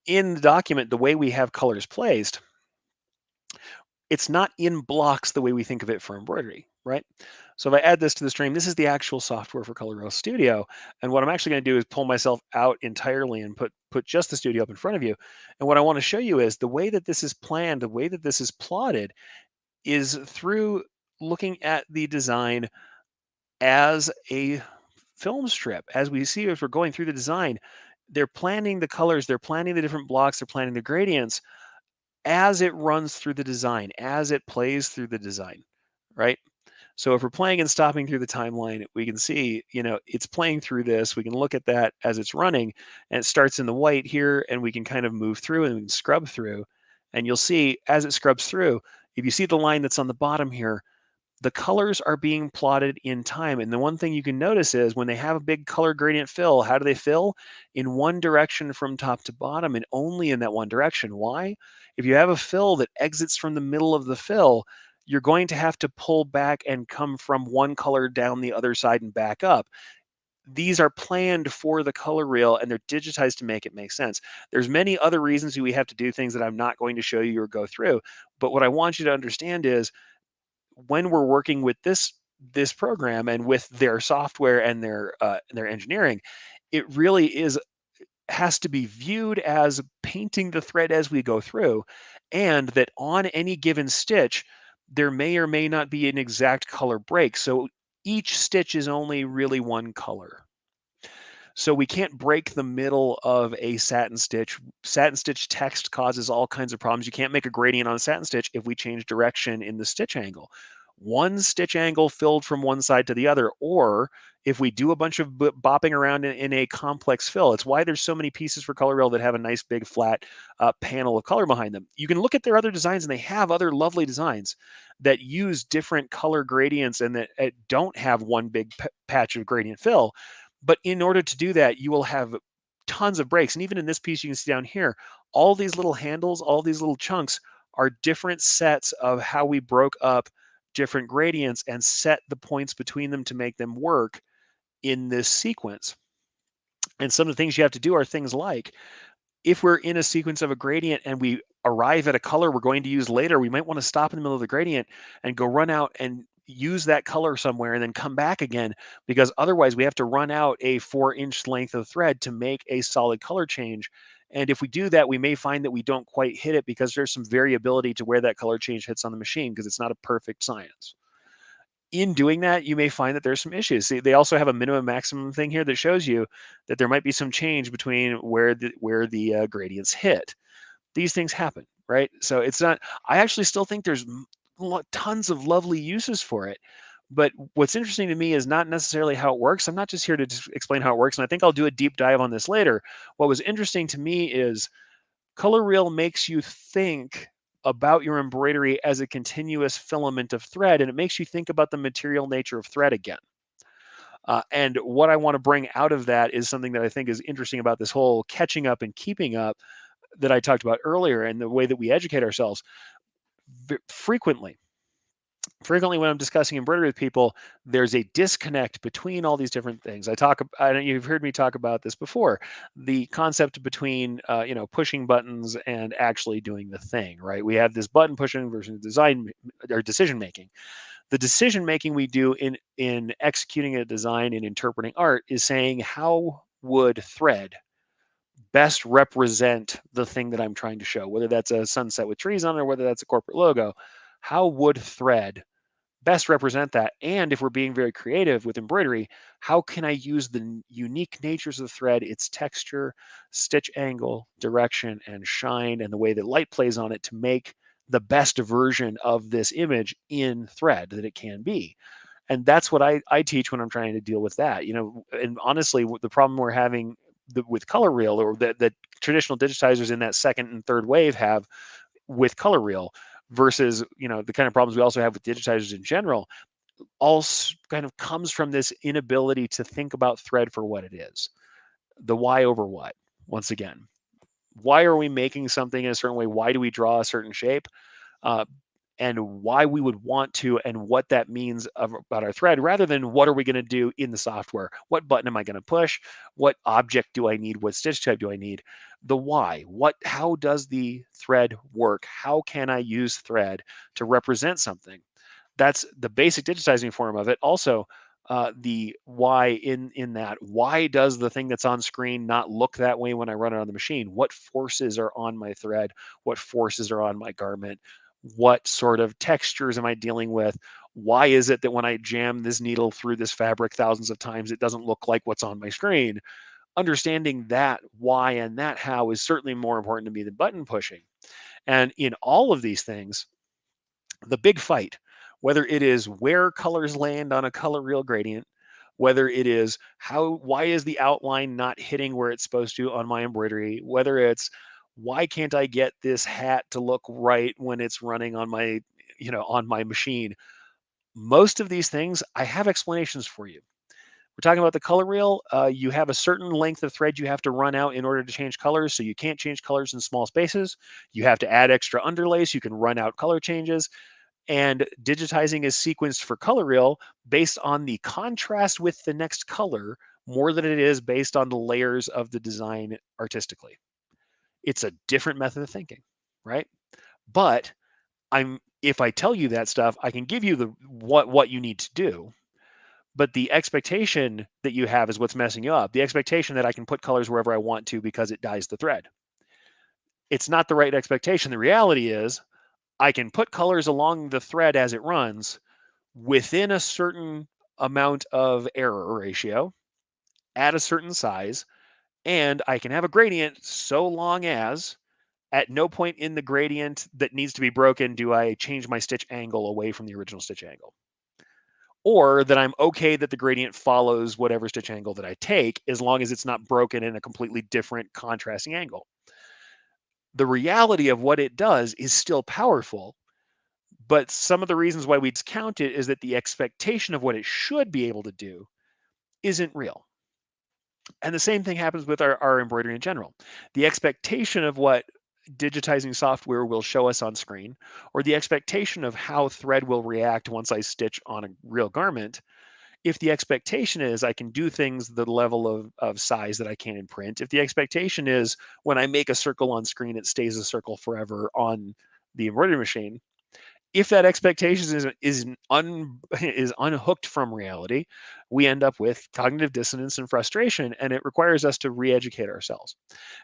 in the document, the way we have colors placed, it's not in blocks the way we think of it for embroidery, right? So if I add this to the stream, this is the actual software for Color Real Studio. And what I'm actually going to do is pull myself out entirely and put just the studio up in front of you. And what I want to show you is the way that this is planned, the way that this is plotted is through looking at the design as a film strip. As we see, if we're going through the design, they're planning the colors, they're planning the different blocks, they're planning the gradients as it runs through the design, as it plays through the design, right? So if we're playing and stopping through the timeline, we can see, it's playing through this. We can look at that as it's running, and it starts in the white here, and we can kind of move through and we can scrub through. And you'll see as it scrubs through, if you see the line that's on the bottom here, the colors are being plotted in time. And the one thing you can notice is when they have a big color gradient fill, how do they fill? In one direction from top to bottom and only in that one direction. Why? If you have a fill that exits from the middle of the fill, you're going to have to pull back and come from one color down the other side and back up. These are planned for the color reel and they're digitized to make it make sense. There's many other reasons we have to do things that I'm not going to show you or go through. But what I want you to understand is when we're working with this program and with their software and their engineering, it really has to be viewed as painting the thread as we go through, and that on any given stitch, there may or may not be an exact color break. So each stitch is only really one color. So we can't break the middle of a satin stitch. Satin stitch text causes all kinds of problems. You can't make a gradient on a satin stitch if we change direction in the stitch angle. one stitch angle filled from one side to the other, or if we do a bunch of bopping around in a complex fill. It's why there's so many pieces for color reel that have a nice big flat panel of color behind them. You can look at their other designs, and they have other lovely designs that use different color gradients and that don't have one big patch of gradient fill. But in order to do that, you will have tons of breaks. And even in this piece, you can see down here, all these little handles, all these little chunks are different sets of how we broke up different gradients and set the points between them to make them work in this sequence. And some of the things you have to do are things like, if we're in a sequence of a gradient and we arrive at a color we're going to use later, we might want to stop in the middle of the gradient and go run out and use that color somewhere and then come back again, because otherwise we have to run out a 4-inch length of thread to make a solid color change. And if we do that, we may find that we don't quite hit it because there's some variability to where that color change hits on the machine because it's not a perfect science. In doing that, you may find that there's some issues. See, they also have a minimum maximum thing here that shows you that there might be some change between where the gradients hit. These things happen, right? So it's not. I actually still think there's tons of lovely uses for it. But what's interesting to me is not necessarily how it works. I'm not just here to just explain how it works, and I think I'll do a deep dive on this later. What was interesting to me is color reel makes you think about your embroidery as a continuous filament of thread, and it makes you think about the material nature of thread again. And what I want to bring out of that is something that I think is interesting about this whole catching up and keeping up that I talked about earlier, and the way that we educate ourselves. Frequently, when I'm discussing embroidery with people, there's a disconnect between all these different things. I know you've heard me talk about this before. The concept between, pushing buttons and actually doing the thing, right? We have this button pushing versus design or decision making. The decision making we do in executing a design and interpreting art is saying, how would thread best represent the thing that I'm trying to show, whether that's a sunset with trees on it or whether that's a corporate logo. How would thread best represent that? And if we're being very creative with embroidery, how can I use the unique natures of the thread, its texture, stitch angle, direction, and shine, and the way that light plays on it to make the best version of this image in thread that it can be? And that's what I teach when I'm trying to deal with that. And honestly, the problem we're having with color reel, or that traditional digitizers in that second and third wave have with color reel, versus the kind of problems we also have with digitizers in general, all kind of comes from this inability to think about thread for what it is. The why over what. Once again, why are we making something in a certain way? Why do we draw a certain shape? uh, and why we would want to, and what that means about our thread, rather than what are we going to do in the software? What button am I going to push? What object do I need? What stitch type do I need? The why. How does the thread work? How can I use thread to represent something? That's the basic digitizing form of it. Also, the why in that. Why does the thing that's on screen not look that way when I run it on the machine? What forces are on my thread? What forces are on my garment? What sort of textures am I dealing with? Why is it that when I jam this needle through this fabric thousands of times, it doesn't look like what's on my screen? Understanding that why and that how is certainly more important to me than button pushing. And in all of these things, the big fight, whether it is where colors land on a color reel gradient, whether it is why is the outline not hitting where it's supposed to on my embroidery, whether it's why can't I get this hat to look right when it's running on my machine. Most of these things, I have explanations for you. We're talking about the color reel. You have a certain length of thread you have to run out in order to change colors. So you can't change colors in small spaces. You have to add extra underlay so you can run out color changes. And digitizing is sequenced for color reel based on the contrast with the next color more than it is based on the layers of the design artistically. It's a different method of thinking, right? But if I tell you that stuff, I can give you the what you need to do. But the expectation that you have is what's messing you up. The expectation that I can put colors wherever I want to because it dyes the thread. It's not the right expectation. The reality is I can put colors along the thread as it runs within a certain amount of error ratio at a certain size, and I can have a gradient so long as At no point in the gradient that needs to be broken do I change my stitch angle away from the original stitch angle. Or that I'm okay that the gradient follows whatever stitch angle that I take, as long as it's not broken in a completely different contrasting angle. The reality of what it does is still powerful, but some of the reasons why we discount it is that the expectation of what it should be able to do isn't real. And the same thing happens with our embroidery in general. The expectation of what digitizing software will show us on screen, or the expectation of how thread will react once I stitch on a real garment, if the expectation is I can do things the level of size that I can in print, if the expectation is when I make a circle on screen, it stays a circle forever on the embroidery machine, if that expectation is unhooked from reality, we end up with cognitive dissonance and frustration, and it requires us to re-educate ourselves.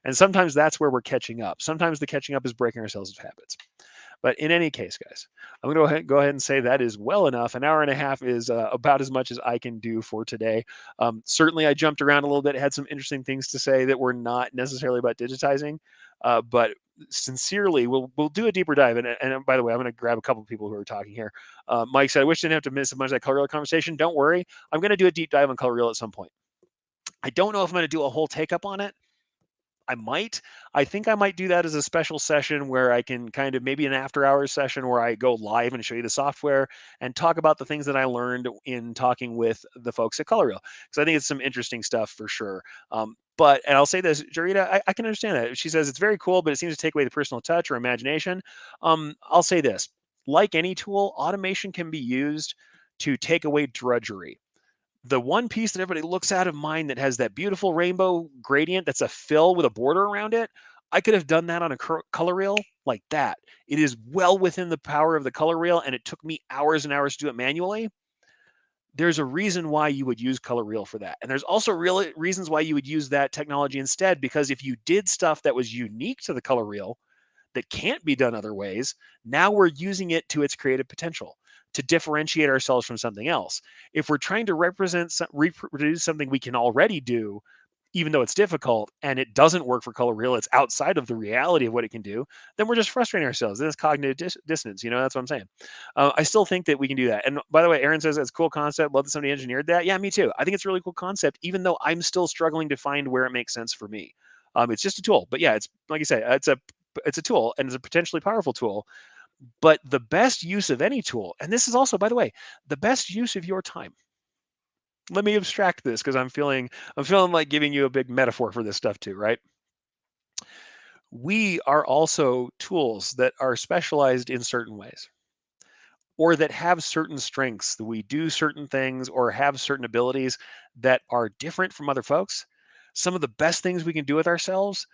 And sometimes that's where we're catching up. Sometimes the catching up is breaking ourselves of habits. But in any case, guys, I'm going to go ahead and say that is well enough. An hour and a half is about as much as I can do for today. Certainly, I jumped around a little bit, had some interesting things to say that were not necessarily about digitizing, but sincerely, we'll do a deeper dive. And by the way, I'm going to grab a couple of people who are talking here. Mike said, "I wish I didn't have to miss a bunch of that color reel conversation." Don't worry, I'm going to do a deep dive on color reel at some point. I don't know if I'm going to do a whole take up on it. I might. I think I might do that as a special session where I can kind of maybe an after hours session where I go live and show you the software and talk about the things that I learned in talking with the folks at Colorwheel. Because I think it's some interesting stuff for sure. And I'll say this, Jarita, I can understand that. She says it's very cool, but it seems to take away the personal touch or imagination. I'll say this, like any tool, automation can be used to take away drudgery. The one piece that everybody looks at of mine that has that beautiful rainbow gradient that's a fill with a border around it, I could have done that on a color reel like that. It is well within the power of the color reel, and it took me hours and hours to do it manually. There's a reason why you would use color reel for that. And there's also real reasons why you would use that technology instead, because if you did stuff that was unique to the color reel, that can't be done other ways, now we're using it to its creative potential to differentiate ourselves from something else. If we're trying to reproduce something we can already do, even though it's difficult and it doesn't work for color reel, it's outside of the reality of what it can do, then we're just frustrating ourselves. Then it's cognitive dissonance. That's what I'm saying. I still think that we can do that. And by the way, Aaron says it's a cool concept. Love that somebody engineered that. Yeah, me too. I think it's a really cool concept, even though I'm still struggling to find where it makes sense for me. It's just a tool, but yeah, it's like you say, it's a tool and it's a potentially powerful tool. But the best use of any tool, and this is also, by the way, the best use of your time. Let me abstract this because I'm feeling like giving you a big metaphor for this stuff too, right? We are also tools that are specialized in certain ways or that have certain strengths that we do certain things or have certain abilities that are different from other folks. Some of the best things we can do with ourselves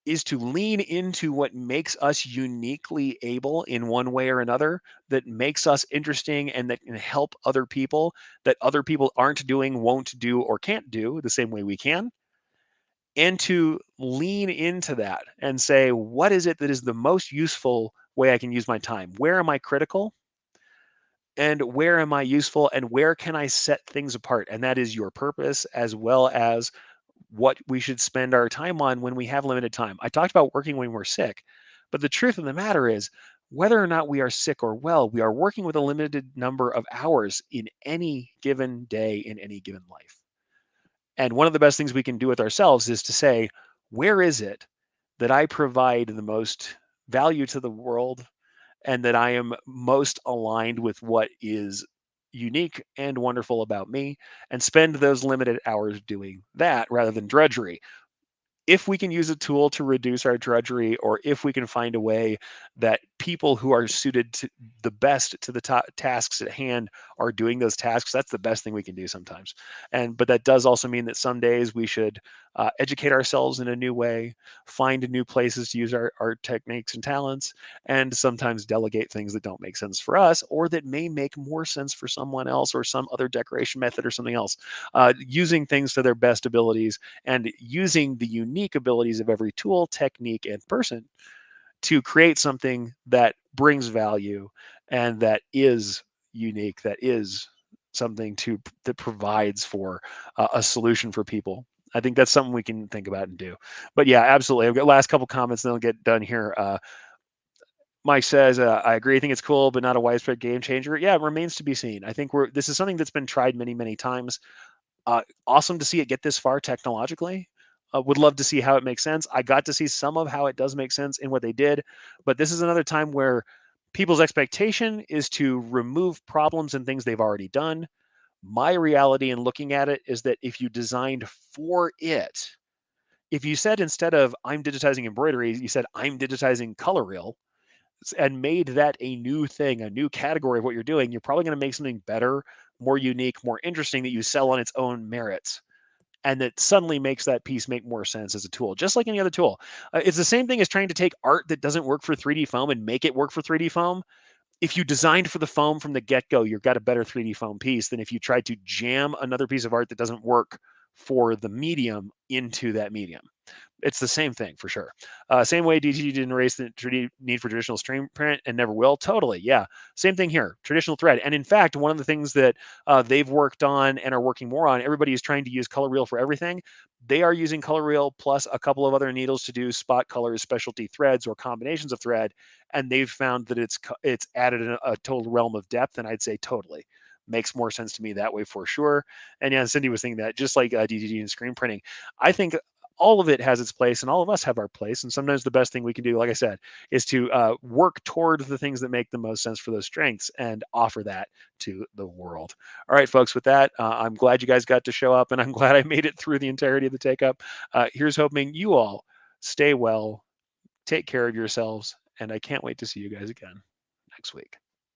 is to lean into what makes us uniquely able in one way or another, that makes us interesting and that can help other people, that other people aren't doing, won't do, or can't do the same way we can. And to lean into that and say, what is it that is the most useful way I can use my time? Where am I critical? And where am I useful? And where can I set things apart? And that is your purpose as well as what we should spend our time on when we have limited time. I talked about working when we're sick, but the truth of the matter is, whether or not we are sick or well, we are working with a limited number of hours in any given day, in any given life. And one of the best things we can do with ourselves is to say, where is it that I provide the most value to the world and that I am most aligned with what is unique and wonderful about me, and spend those limited hours doing that rather than drudgery. If we can use a tool to reduce our drudgery, or if we can find a way that people who are suited to the best to the tasks at hand are doing those tasks, that's the best thing we can do sometimes. But that does also mean that some days we should educate ourselves in a new way, find new places to use our techniques and talents, and sometimes delegate things that don't make sense for us or that may make more sense for someone else or some other decoration method or something else. Using things to their best abilities and using the unique abilities of every tool, technique, and person to create something that brings value and that is unique, that is something that provides for a solution for people. I think that's something we can think about and do. But yeah, absolutely. I've got last couple comments, then I'll get done here. Mike says, I agree. I think it's cool, but not a widespread game changer. Yeah, it remains to be seen. I think this is something that's been tried many, many times. Awesome to see it get this far technologically. Would love to see how it makes sense. I got to see some of how it does make sense in what they did, but this is another time where people's expectation is to remove problems and things they've already done. My reality in looking at it is that if you designed for it, if you said instead of I'm digitizing embroidery, you said I'm digitizing color reel and made that a new thing, a new category of what you're doing, you're probably going to make something better, more unique, more interesting that you sell on its own merits. And that suddenly makes that piece make more sense as a tool, just like any other tool. It's the same thing as trying to take art that doesn't work for 3D foam and make it work for 3D foam. If you designed for the foam from the get-go, you've got a better 3D foam piece than if you tried to jam another piece of art that doesn't work for the medium into that medium. It's the same thing for sure. Same way DTG didn't erase the need for traditional stream print and never will. Totally, yeah. Same thing here. Traditional thread, and in fact, one of the things that they've worked on and are working more on. Everybody is trying to use color reel for everything. They are using color reel plus a couple of other needles to do spot colors, specialty threads, or combinations of thread, and they've found that it's added a total realm of depth. And I'd say totally makes more sense to me that way for sure. And yeah, Cindy was thinking that just like DTG and screen printing, I think all of it has its place and all of us have our place. And sometimes the best thing we can do, like I said, is to work towards the things that make the most sense for those strengths and offer that to the world. All right, folks, with that, I'm glad you guys got to show up and I'm glad I made it through the entirety of the take up. Here's hoping you all stay well, take care of yourselves, and I can't wait to see you guys again next week.